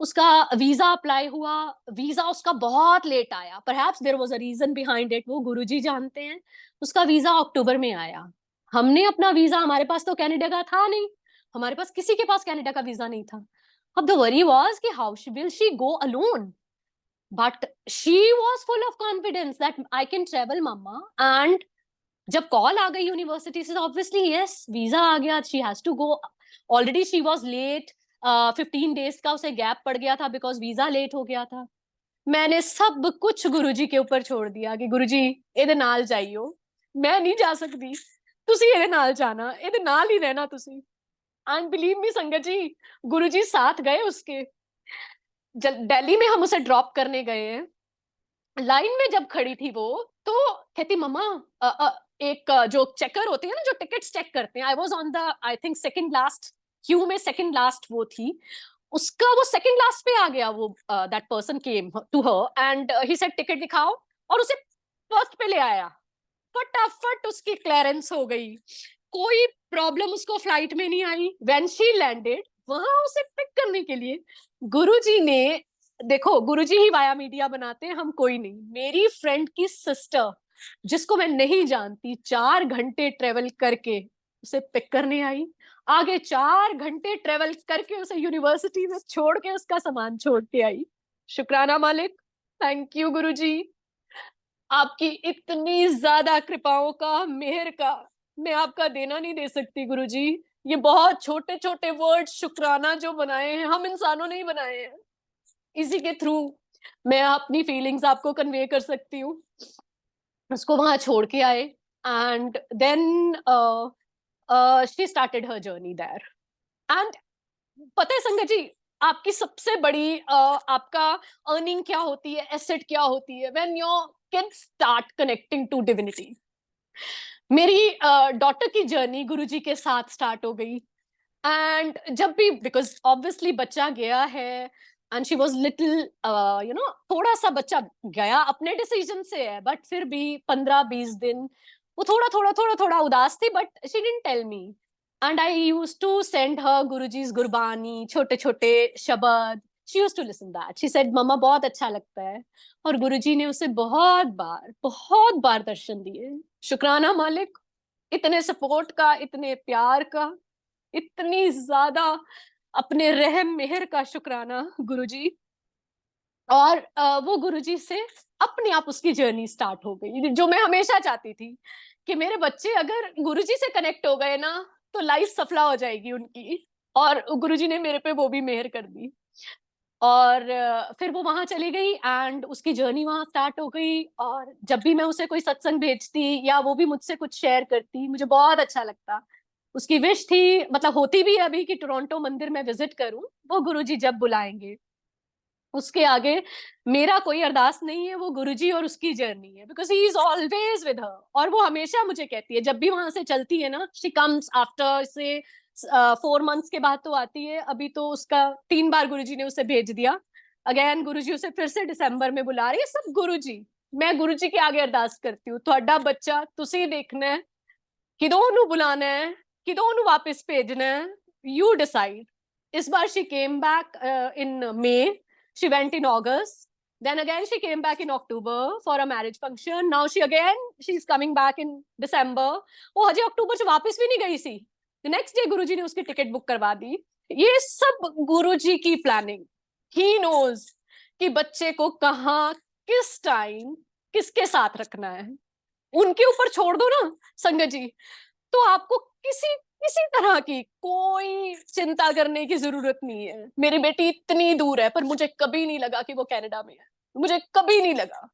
उसका वीजा अप्लाई हुआ. वीजा उसका बहुत लेट आया. Perhaps there was a reason behind it, वो गुरुजी जानते हैं. उसका वीजा अक्टूबर में आया. हमने अपना वीजा, हमारे पास तो कनाडा का था नहीं, हमारे पास किसी के पास कनाडा का वीजा नहीं था. अब the worry was that how will she go alone. But she was full of confidence that I can travel mamma. And जब कॉल आ गई यूनिवर्सिटी से, ऑब्वियसली यस वीजा आ गया, she has to go. Already she was late. 15 days का उसे गैप पड़ गया था बिकॉज वीजा लेट हो गया था. मैंने सब कुछ गुरुजी के ऊपर छोड़ दिया कि गुरुजी ਇਹਦੇ ਨਾਲ ਜਾइयो, मैं नहीं जा सकती, ਤੁਸੀਂ ਇਹਦੇ ਨਾਲ जाना, ਇਹਦੇ ਨਾਲ ही रहना ਤੁਸੀਂ. एंड बिलीव मी संगत जी, गुरुजी साथ गए उसके. दिल्ली में हम उसे ड्रॉप करने गए हैं. लाइन में जब खड़ी थी वो, तो कहती मम्मा एक जो चेकर होते हैं ना, जो टिकट्स चेक करते हैं, आई was on the I think second last Q में, सेकंड लास्ट वो थी. उसका वो सेकंड लास्ट पे आ गया. वो that person came to her and he said ticket दिखाओ, और उसे फर्स्ट पे ले आया. फटाफट उसकी क्लियरेंस हो गई. कोई प्रॉब्लम उसको फ्लाइट में नहीं आई. व्हेन शी लैंडेड, वहां उसे पिक करने के लिए गुरुजी ने, देखो गुरुजी ही वाया मीडिया बनाते हैं, हम कोई नहीं. मेरी फ्रेंड की सिस्टर, जिसको मैं नहीं जानती, 4 घंटे ट्रेवल करके उसे पिक करने आई, आगे 4 घंटे ट्रेवल करके उसे यूनिवर्सिटी में छोड़ के उसका सामान छोड़ के आई। शुक्राना मालिक, थैंक यू गुरुजी। आपकी इतनी ज्यादा कृपाओं का, मेहर का मैं आपका देना नहीं दे सकती गुरुजी। ये बहुत छोटे छोटे वर्ड शुक्राना जो बनाए हैं, हम इंसानों ने ही बनाए हैं। इसी के थ्रू मैं अपनी फीलिंग्स आपको कन्वे कर सकती हूँ। उसको वहां छोड़ के आए, and then she started her journey there. And पता है संगत जी, आपकी सबसे बड़ी आपका अर्निंग क्या होती है, एसेट क्या होती है, when your kids start connecting to divinity. मेरी डॉटर की जर्नी गुरुजी के साथ स्टार्ट हो गई। एंड जब भी, बिकॉज ऑब्वियसली बच्चा गया है, एंड शी वॉज लिटिल, थोड़ा सा बच्चा गया अपने डिसीजन से है, बट फिर भी 15-20 दिन वो थोड़ा उदास थी, but she didn't tell me. And I used to send her Guruji's Gurbani, छोटे छोटे शब्द। She used to listen that, she said mamma बहुत अच्छा लगता है। और गुरुजी ने उसे बहुत बार दर्शन दिए। शुक्राना मालिक, इतने सपोर्ट का, इतने प्यार का, इतनी ज्यादा अपने रहम मेहर का शुक्राना गुरुजी। और वो गुरुजी से अपने आप उसकी जर्नी स्टार्ट हो गई, जो मैं हमेशा चाहती थी कि मेरे बच्चे अगर गुरुजी से कनेक्ट हो गए ना, तो लाइफ सफला हो जाएगी उनकी। और गुरुजी ने मेरे पे वो भी मेहर कर दी। और फिर वो वहां चली गई, एंड उसकी जर्नी वहां स्टार्ट हो गई। और जब भी मैं उसे कोई सत्संग भेजती या वो भी मुझसे कुछ शेयर करती, मुझे बहुत अच्छा लगता। उसकी विश थी, मतलब होती भी है अभी, कि टोरंटो मंदिर में विजिट करूं, वो गुरुजी जब बुलाएंगे। उसके आगे मेरा कोई अरदास नहीं है, वो गुरुजी और उसकी जर्नी है, because he is always with her. और वो हमेशा मुझे कहती है, जब भी वहां से चलती है ना, शी कम्स आफ्टर से 4 मंथ्स के बाद तो आती है। अभी तो उसका 3 बार गुरुजी ने उसे भेज दिया। अगेन गुरुजी उसे फिर से दिसंबर में बुला रही है। सब गुरुजी, मैं गुरुजी के आगे अरदास करती हूँ, ਤੁਹਾਡਾ ਬੱਚਾ ਤੁਸੀਂ देखना है, किदों ਨੂੰ बुलाना है, किदों ਨੂੰ वापस भेजना है, you decide। इस बार she came back in May, she went in August, then again she came back in October for a marriage function, now she's coming back in December। वो हजे अक्टूबर से वापस भी नहीं गई सी, the next day गुरुजी ने उसकी टिकट बुक करवा दी। ये सब गुरुजी की प्लानिंग। he knows कि बच्चे को कहाँ, किस टाइम, किसके साथ रखना है। उनके ऊपर छोड़ दो ना संगत जी, तो आपको किसी किसी तरह की कोई चिंता करने की जरूरत नहीं है। मेरी बेटी इतनी दूर है, पर मुझे कभी नहीं लगा कि वो कनाडा में है, मुझे कभी नहीं लगा।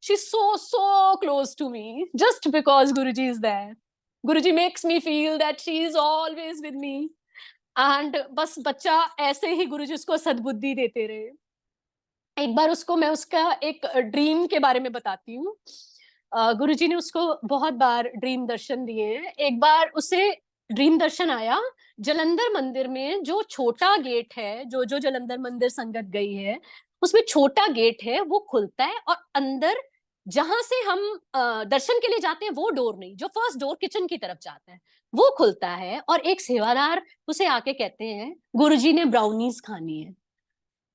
She so close to me just because Guruji is there। Guruji makes me feel that she is always with me। And बस बच्चा ऐसे ही गुरुजी उसको सद्बुद्धि देते रहे। एक बार उसको मैं उसका एक ड्रीम के बारे में बताती हूँ। गुरुजी ने उसको बहुत बार ड्रीम दर्शन दिए हैं। एक बार उसे ड्रीम दर्शन आया, जलंधर मंदिर में जो छोटा गेट है, जो जो जलंधर मंदिर संगत गई है, उसमें छोटा गेट है, वो खुलता है और अंदर जहां से हम दर्शन के लिए जाते हैं, वो डोर नहीं, जो फर्स्ट डोर किचन की तरफ जाता है, वो खुलता है। और एक सेवादार उसे आके कहते हैं, गुरुजी ने ब्राउनीज खानी है।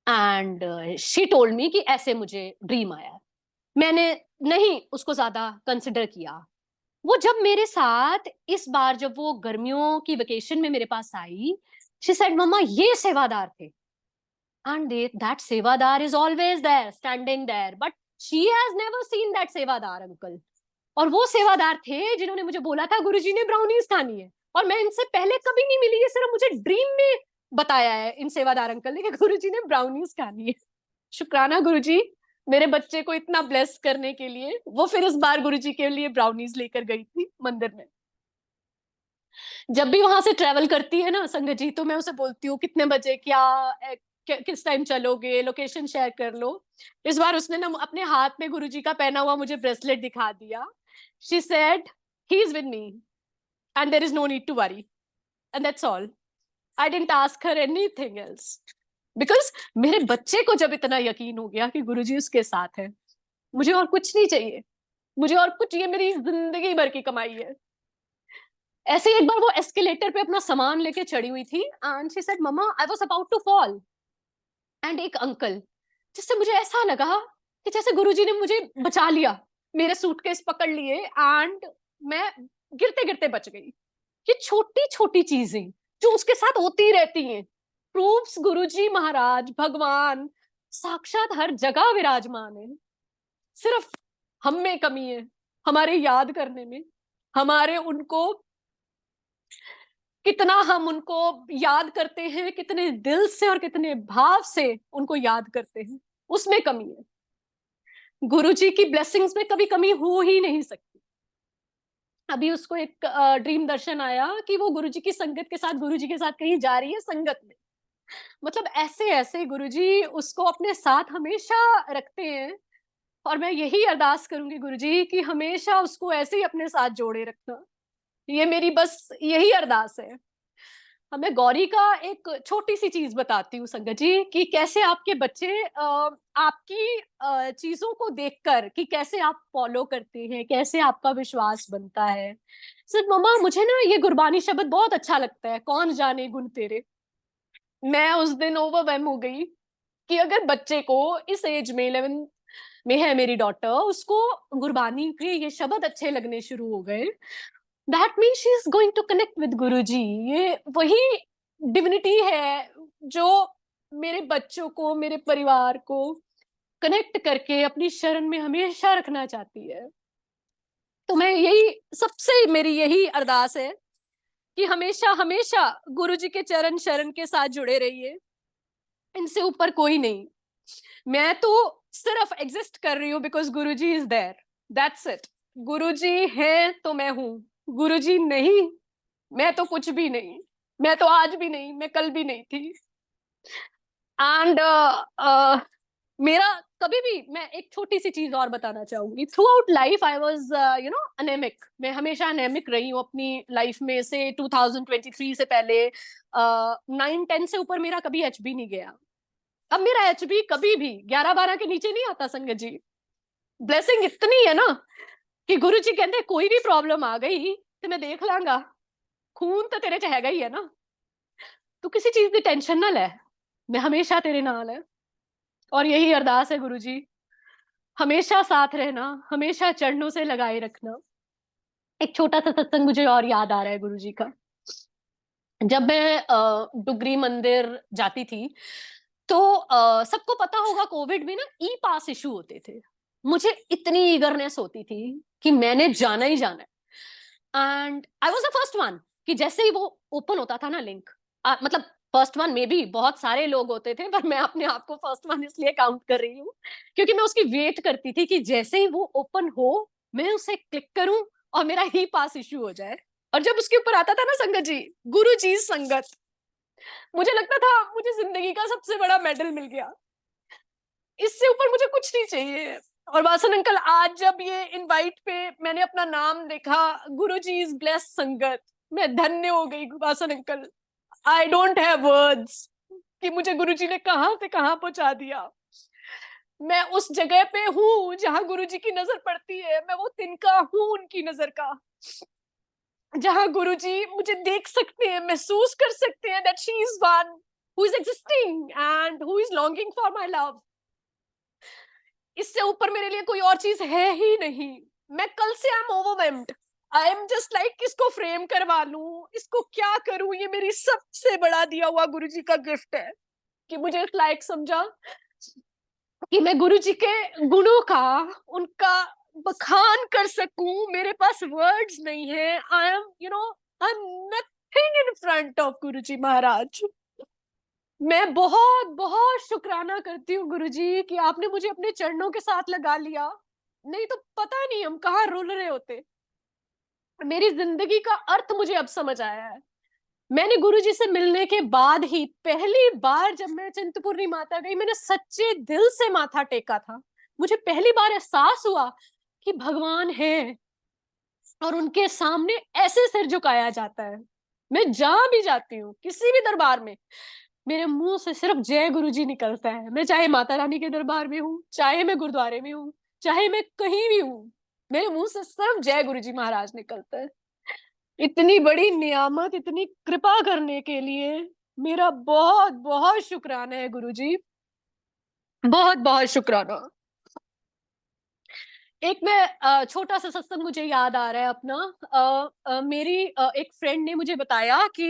एंड शी टोल्ड मी कि ऐसे मुझे ड्रीम आया। मैंने नहीं उसको ज्यादा कंसिडर किया। वो जब मेरे साथ इस बार, जब वो गर्मियों की वेकेशन में मेरे पास आई, शी सेड मम्मा ये सेवादार थे। And that sevadar is always there, standing there, but she has never seen that sevadar uncle. और वो सेवादार थे जिन्होंने मुझे बोला था गुरुजी ने ब्राउनीज खानी है। और मैं इनसे पहले कभी नहीं मिली, ये सिर्फ मुझे ड्रीम में बताया है इन सेवादार अंकल ने कि गुरुजी ने ब्राउनीज खानी है। शुक्राना गुरुजी, मेरे बच्चे को इतना ब्लेस करने के लिए। वो फिर इस बार गुरुजी के लिए ब्राउनीज लेकर गई थी मंदिर में। जब भी वहां से ट्रेवल करती है ना संगत जी, तो मैं उसे बोलती हूँ कितने बजे, किस टाइम चलोगे, लोकेशन शेयर कर लो। इस बार उसने ना अपने हाथ में गुरुजी का पहना हुआ मुझे ब्रेसलेट दिखा दिया। She said he is with me and there is no need to worry, and that's all. I didn't ask her anything else, because मेरे बच्चे को जब इतना यकीन हो गया कि गुरुजी उसके साथ है, मुझे और कुछ नहीं चाहिए। मुझे और कुछ, ये मेरी जिंदगी भर की कमाई है। ऐसे ही एक बार वो एस्केलेटर पे अपना सामान लेके चढ़ी हुई थी, and she said mamma I was about to fall. And एक अंकल, जिससे मुझे ऐसा लगा कि जैसे गुरुजी ने मुझे बचा लिया, मेरे सूटकेस पकड़ लिए एंड मैं गिरते गिरते बच गई। ये छोटी छोटी चीजें जो उसके साथ होती रहती हैं प्रूव्स गुरुजी महाराज भगवान साक्षात हर जगह विराजमान है। सिर्फ हम में कमी है, हमारे याद करने में, हमारे उनको कितना हम उनको याद करते हैं, कितने दिल से और कितने भाव से उनको याद करते हैं, उसमें कमी है। गुरुजी की ब्लेसिंग्स में कभी कमी हो ही नहीं सकती। अभी उसको एक ड्रीम दर्शन आया कि वो गुरुजी की संगत के साथ, गुरुजी के साथ कहीं जा रही है संगत में। मतलब ऐसे ऐसे गुरुजी उसको अपने साथ हमेशा रखते हैं। और मैं यही अरदास करूंगी गुरुजी कि हमेशा उसको ऐसे ही अपने साथ जोड़े रखना। ये मेरी बस यही अरदास है। मैं गौरी का एक छोटी सी चीज बताती हूँ संगत जी कि कैसे आपके बच्चे आपकी चीजों को देखकर कि कैसे आप फॉलो करते हैं, कैसे आपका विश्वास बनता है। सर मम्मा मुझे ना ये गुरबानी शब्द बहुत अच्छा लगता है, कौन जाने गुण तेरे। मैं उस दिन ओवरवेम हो गई कि अगर बच्चे को इस एज में 11 में है मेरी डॉटर, उसको गुरबानी के ये शब्द अच्छे लगने शुरू हो गए, that mean she is going to connect with Guruji. ये वही डिविनिटी है जो मेरे बच्चों को, मेरे परिवार को कनेक्ट करके अपनी शरण में हमेशा रखना चाहती है। तो मैं यही, सबसे मेरी यही अरदास है कि हमेशा हमेशा गुरुजी के चरण शरण के साथ जुड़े रहिए। इनसे ऊपर कोई नहीं। मैं तो सिर्फ एग्जिस्ट कर रही हूँ because Guruji is there, that's it. Guruji है तो मैं हूँ, गुरुजी नहीं मैं तो कुछ भी नहीं। मैं तो आज भी नहीं, मैं कल भी नहीं थी। एंड मेरा कभी भी, मैं एक छोटी सी चीज और बताना चाहूंगी, throughout life I was anaemic. मैं हमेशा अनेमिक रही हूँ अपनी लाइफ में से 2023 से पहले। 9-10 से ऊपर मेरा कभी एचबी नहीं गया। अब मेरा एचबी कभी भी 11-12 के नीचे नहीं आता संगत जी। ब्लेसिंग इतनी है ना कि गुरु जी कहते कोई भी प्रॉब्लम आ गई तो मैं देख लांगा, खून तो तेरे च हैगा ही है ना, तू किसी चीज की टेंशन ना ले, मैं हमेशा तेरे नाल है। और यही अरदास है गुरु जी, हमेशा साथ रहना, हमेशा चरणों से लगाए रखना। एक छोटा सा सत्संग मुझे और याद आ रहा है गुरु जी का। जब मैं डुगरी मंदिर जाती थी तो सबको पता होगा कोविड में ना ई पास इशू होते थे। मुझे इतनी ईगरनेस होती थी कि मैंने जाना ही जाना है। And I was the first one कि जैसे ही वो ओपन होता था ना लिंक, मतलब फर्स्ट वन में भी बहुत सारे लोग होते थे पर मैं अपने आप को फर्स्ट वन इसलिए काउंट कर रही हूँ क्योंकि मैं उसकी वेट करती थी कि जैसे ही वो ओपन हो मैं उसे क्लिक करूं और मेरा ही पास इशू हो जाए। और जब उसके ऊपर आता था ना संगत जी, गुरु जी संगत, मुझे लगता था मुझे जिंदगी का सबसे बड़ा मेडल मिल गया, इससे ऊपर मुझे कुछ नहीं चाहिए। और वासन अंकल आज जब ये इनवाइट पे मैंने अपना नाम देखा, गुरु जी इज ब्लेस संगत, मैं धन्य हो गई Vasan uncle. I don't have words कि मुझे गुरु जी ने कहां से कहां पहुंचा दिया। मैं उस जगह पे हूँ जहां गुरु जी की नजर पड़ती है, मैं वो तिनका हूँ उनकी नजर का, जहां गुरुजी मुझे देख सकते हैं, महसूस कर सकते हैं that she is one who is existing and who is longing for my love। इससे ऊपर मेरे लिए कोई और चीज है ही नहीं। मैं कल से I am overwhelmed, I am just like इसको फ्रेम करवा लूं, इसको क्या करूं। ये मेरी सबसे बड़ा दिया हुआ गुरुजी का गिफ्ट है कि मुझे इस लायक समझा कि मैं गुरुजी के गुणों का, उनका बखान कर सकूं। मेरे पास वर्ड्स नहीं है। I am I am nothing in front of Guruji Maharaj. मैं बहुत बहुत शुक्राना करती हूँ गुरुजी कि आपने मुझे अपने चरणों के साथ लगा लिया, नहीं तो पता नहीं हम कहाँ रुल रहे होते। मेरी जिंदगी का अर्थ मुझे अब समझ आया है। मैंने गुरुजी से मिलने के बाद ही पहली बार जब मैं चिंतपूर्णी माता गई, मैंने सच्चे दिल से माथा टेका था। मुझे पहली बार एहसास हुआ कि भगवान है और उनके सामने ऐसे सिर झुकाया जाता है। मैं जहां भी जाती हूँ किसी भी दरबार में, मेरे मुंह से सिर्फ जय गुरुजी निकलता है। मैं चाहे माता रानी के दरबार में हूँ, चाहे मैं गुरुद्वारे में हूँ, चाहे मैं कहीं भी हूँ, मेरे मुंह से सिर्फ जय गुरुजी महाराज निकलता है। इतनी बड़ी नियामत, इतनी कृपा करने के लिए मेरा बहुत बहुत शुक्राना है गुरुजी, बहुत बहुत शुक्राना। एक मैं छोटा सा सत्संग मुझे याद आ रहा है अपना। मेरी एक फ्रेंड ने मुझे बताया कि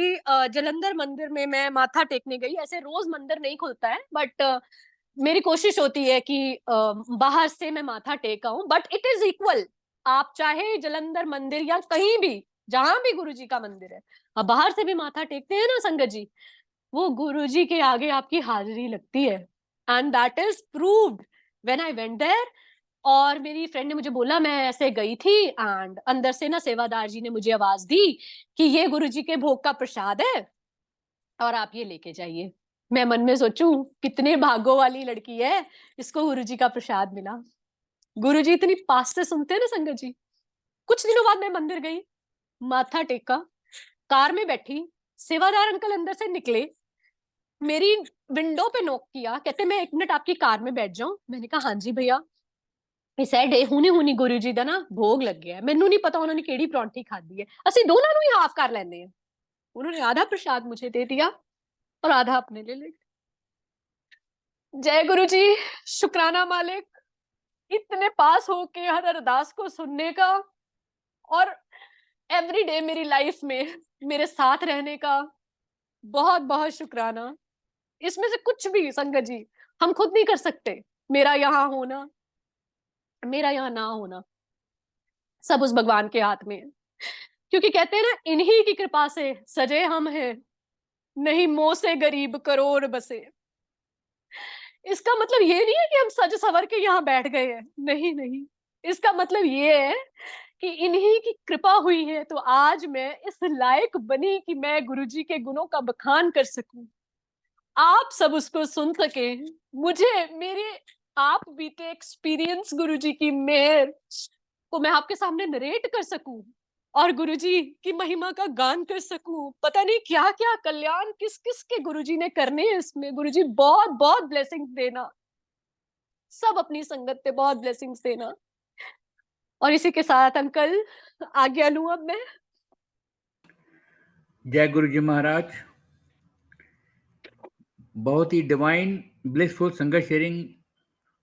जलंधर मंदिर में मैं माथा टेकने गई। ऐसे रोज मंदिर नहीं खुलता है, बट मेरी कोशिश होती है कि बाहर से मैं माथा टेक आऊं, बट इट इज इक्वल। आप चाहे जलंधर मंदिर या कहीं भी, जहां भी गुरु जी का मंदिर है, आप बाहर से भी माथा टेकते हैं ना संगत जी, वो गुरु जी के आगे आपकी हाजिरी लगती है। And that is proved when I went there. और मेरी फ्रेंड ने मुझे बोला, मैं ऐसे गई थी एंड अंदर से ना सेवादार जी ने मुझे आवाज दी कि ये गुरुजी के भोग का प्रसाद है और आप ये लेके जाइए। मैं मन में सोचूं, कितने भागों वाली लड़की है, इसको गुरुजी का प्रसाद मिला। गुरुजी इतनी पास से सुनते हैं ना संगत जी। कुछ दिनों बाद मैं मंदिर गई, माथा टेका, कार में बैठी, सेवादार अंकल अंदर से निकले, मेरी विंडो पे नॉक किया, कहते मैं 1 मिनट आपकी कार में बैठ जाऊं। मैंने कहा हाँ जी भैया। ਸਾਡੇ ਹੁਣੀ ਹੁਣੀ ਗੁਰੂ ਜੀ ਦਾ ਨਾ ਭੋਗ ਲੱਗਿਆ। ਮੈਨੂੰ नहीं पता उन्होंने केड़ी परौंठी खाधी है, ਅਸੀਂ ਦੋਨਾਂ ਨੂੰ ही हाफ कर लेंगे हैं। उन्होंने आधा प्रसाद मुझे दे दिया और आधा अपने ले लिया। जय गुरु जी, शुक्राना मालिक, इतने पास होके हर अरदास को सुनने का और एवरी डे मेरी लाइफ में मेरे साथ रहने का। बहुत बहुत शुक्राना। इसमें से कुछ भी संगत जी हम खुद नहीं कर सकते। मेरा यहाँ होना, मेरा यहाँ ना होना, सब उस भगवान के हाथ में है। क्योंकि कहते हैं ना, इन्हीं की कृपा से सजे हम हैं, नहीं मोह से गरीब करोड़ बसे। इसका मतलब ये नहीं है कि हम सज सवर के यहाँ बैठ गए हैं, नहीं नहीं। इसका मतलब ये है कि इन्हीं की कृपा हुई है तो आज मैं इस लायक बनी कि मैं गुरुजी के गुणों का बखान कर सकूं, आप सब उसको सुन सके, मुझे मेरे आप बीते एक्सपीरियंस गुरुजी की मेहर को मैं आपके सामने नरेट कर सकूं और गुरुजी की महिमा का गान कर सकूं। पता नहीं क्या क्या कल्याण किस किस के गुरुजी ने करने हैं इसमें। गुरुजी बहुत बहुत ब्लेसिंग्स देना, सब अपनी संगत पे बहुत ब्लेसिंग्स देना। और इसी के साथ अंकल आज्ञा लूं अब मैं। जय गुरु जी महाराज। बहुत ही डिवाइन ब्लिसफुल संगत शेयरिंग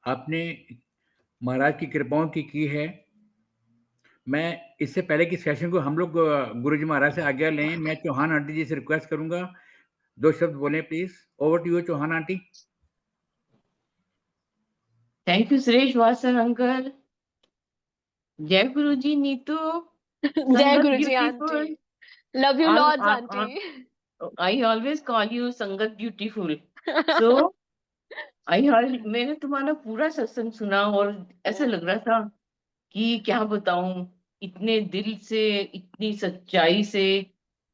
आपने महाराज की कृपाओं की है। मैं इससे पहले कि सेशन को हम लोग गुरु जी महाराज से आज्ञा लें, मैं चौहान आंटी जी से रिक्वेस्ट करूंगा 2 शब्द बोलें please. Over to you Chauhan aunty. Thank you Suresh Vasan uncle. जय गुरु जी नीतू। जय संगत Guru ji aunty, beautiful. Love you lords aunty. I always call you संगत ब्यूटीफुल। सो मैंने तुम्हारा पूरा सत्संग सुना और ऐसा लग रहा था कि क्या बताऊं, इतने दिल से, इतनी सच्चाई से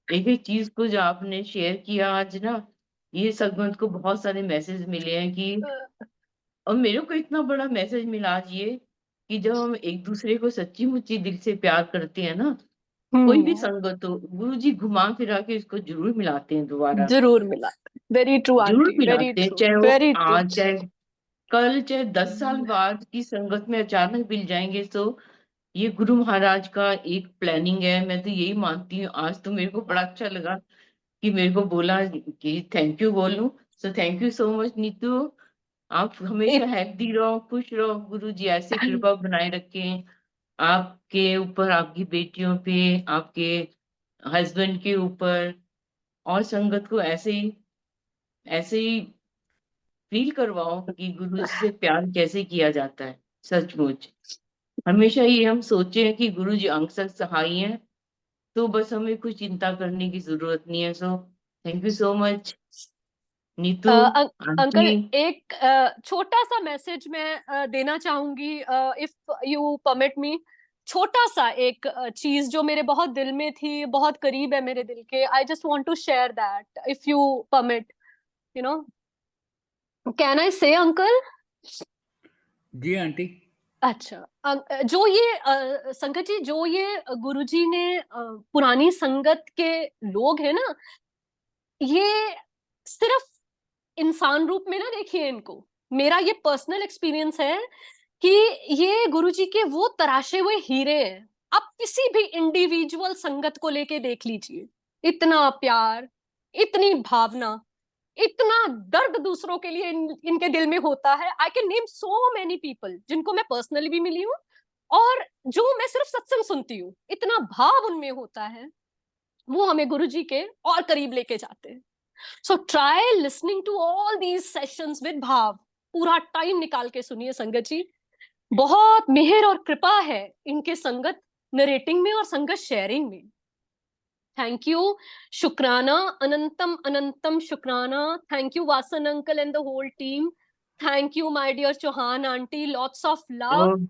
एक एक चीज को जो आपने शेयर किया आज ना, ये संगत को बहुत सारे मैसेज मिले हैं कि, और मेरे को इतना बड़ा मैसेज मिला आज ये कि जब हम एक दूसरे को सच्ची मुच्ची दिल से प्यार करते हैं ना, कोई भी संगत हो, गुरु जी घुमा फिरा के इसको जरूर मिलाते हैं दोबारा। जरूर मिला। वेरी ट्रू जरूर आंटी, वेरी मिलाते हैं, ट्रू, चाहे वो वेरी ट्रू। आज, चाहे कल, चाहे 10 साल बाद की संगत में अचानक मिल जाएंगे। तो ये गुरु महाराज का एक प्लानिंग है। मैं तो यही मानती हूँ। आज तो मेरे को बड़ा अच्छा लगा कि मेरे को बोला कि थैंक यू बोलूं। So thank you so much Neetu. आप हमेशा हेल्दी रहो, खुश रहो। गुरु जी ऐसे कृपा बनाए रखें आपके ऊपर, आपकी बेटियों पे, आपके हस्बैंड के ऊपर, और संगत को ऐसे ही फील करवाओ कि गुरु जी से प्यार कैसे किया जाता है। सचमुच हमेशा ये हम सोचे कि गुरु जी अंग सहाय हैं, तो बस हमें कुछ चिंता करने की जरूरत नहीं है। So thank you so much Neetu uncle, aunty. एक छोटा सा मैसेज मैं देना चाहूंगी, इफ यू परमिट मी। छोटा सा एक चीज जो मेरे बहुत दिल में थी, बहुत करीब है मेरे दिल के। I just want to share that if you permit, you know. Can I say uncle? Ji aunty. अच्छा, जो ये संगत जी, जो ये गुरुजी ने पुरानी संगत के लोग हैं ना, ये सिर्फ इंसान रूप में ना देखिए इनको। मेरा ये पर्सनल एक्सपीरियंस है कि ये गुरुजी के वो तराशे हुए हीरे हैं। आप किसी भी इंडिविजुअल संगत को लेके देख लीजिए, इतना प्यार, इतनी भावना, इतना दर्द दूसरों के लिए इनके दिल में होता है। I can name so many people जिनको मैं पर्सनली भी मिली हूँ और जो मैं सिर्फ सत्संग सुनती हूँ, इतना भाव उनमें होता है, वो हमें गुरुजी के और करीब लेके जाते हैं। So try listening to all these sessions with bhaav. पूरा टाइम निकाल के सुनिए संगत जी, बहुत मेहर और कृपा है इनके संगत नरेटिंग में और संगत शेयरिंग में। थैंक यू, शुक्राना, अनंतम अनंतम शुक्राना। Thank you Vasan uncle and the whole team. Thank you my dear Chauhan auntie, lots of love.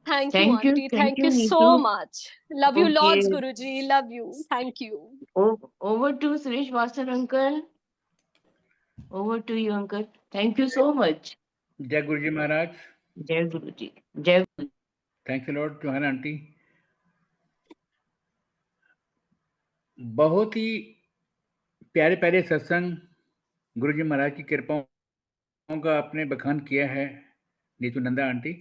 Thank you, auntie. Thank you so Neetu. much. Love you Okay, lots, Guruji. Love you. Thank you. over to Suresh Vasan uncle. Over to you, uncle. Thank you so much. जय गुरु जी महाराज। जय गुरु जी। जय गुरु। Thank you lord Chauhan auntie. बहुत ही प्यारे प्यारे सत्संग गुरु जी महाराज की कृपाओं का आपने बखान किया है नीतू नंदा आंटी।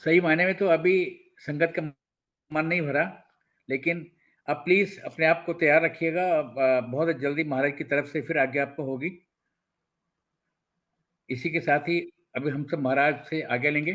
सही मायने में तो अभी संगत का मन नहीं भरा, लेकिन अब प्लीज अपने आप को तैयार रखिएगा। बहुत जल्दी महाराज की तरफ से फिर आज्ञा आपको होगी। इसी के साथ ही अभी हम सब महाराज से आज्ञा लेंगे।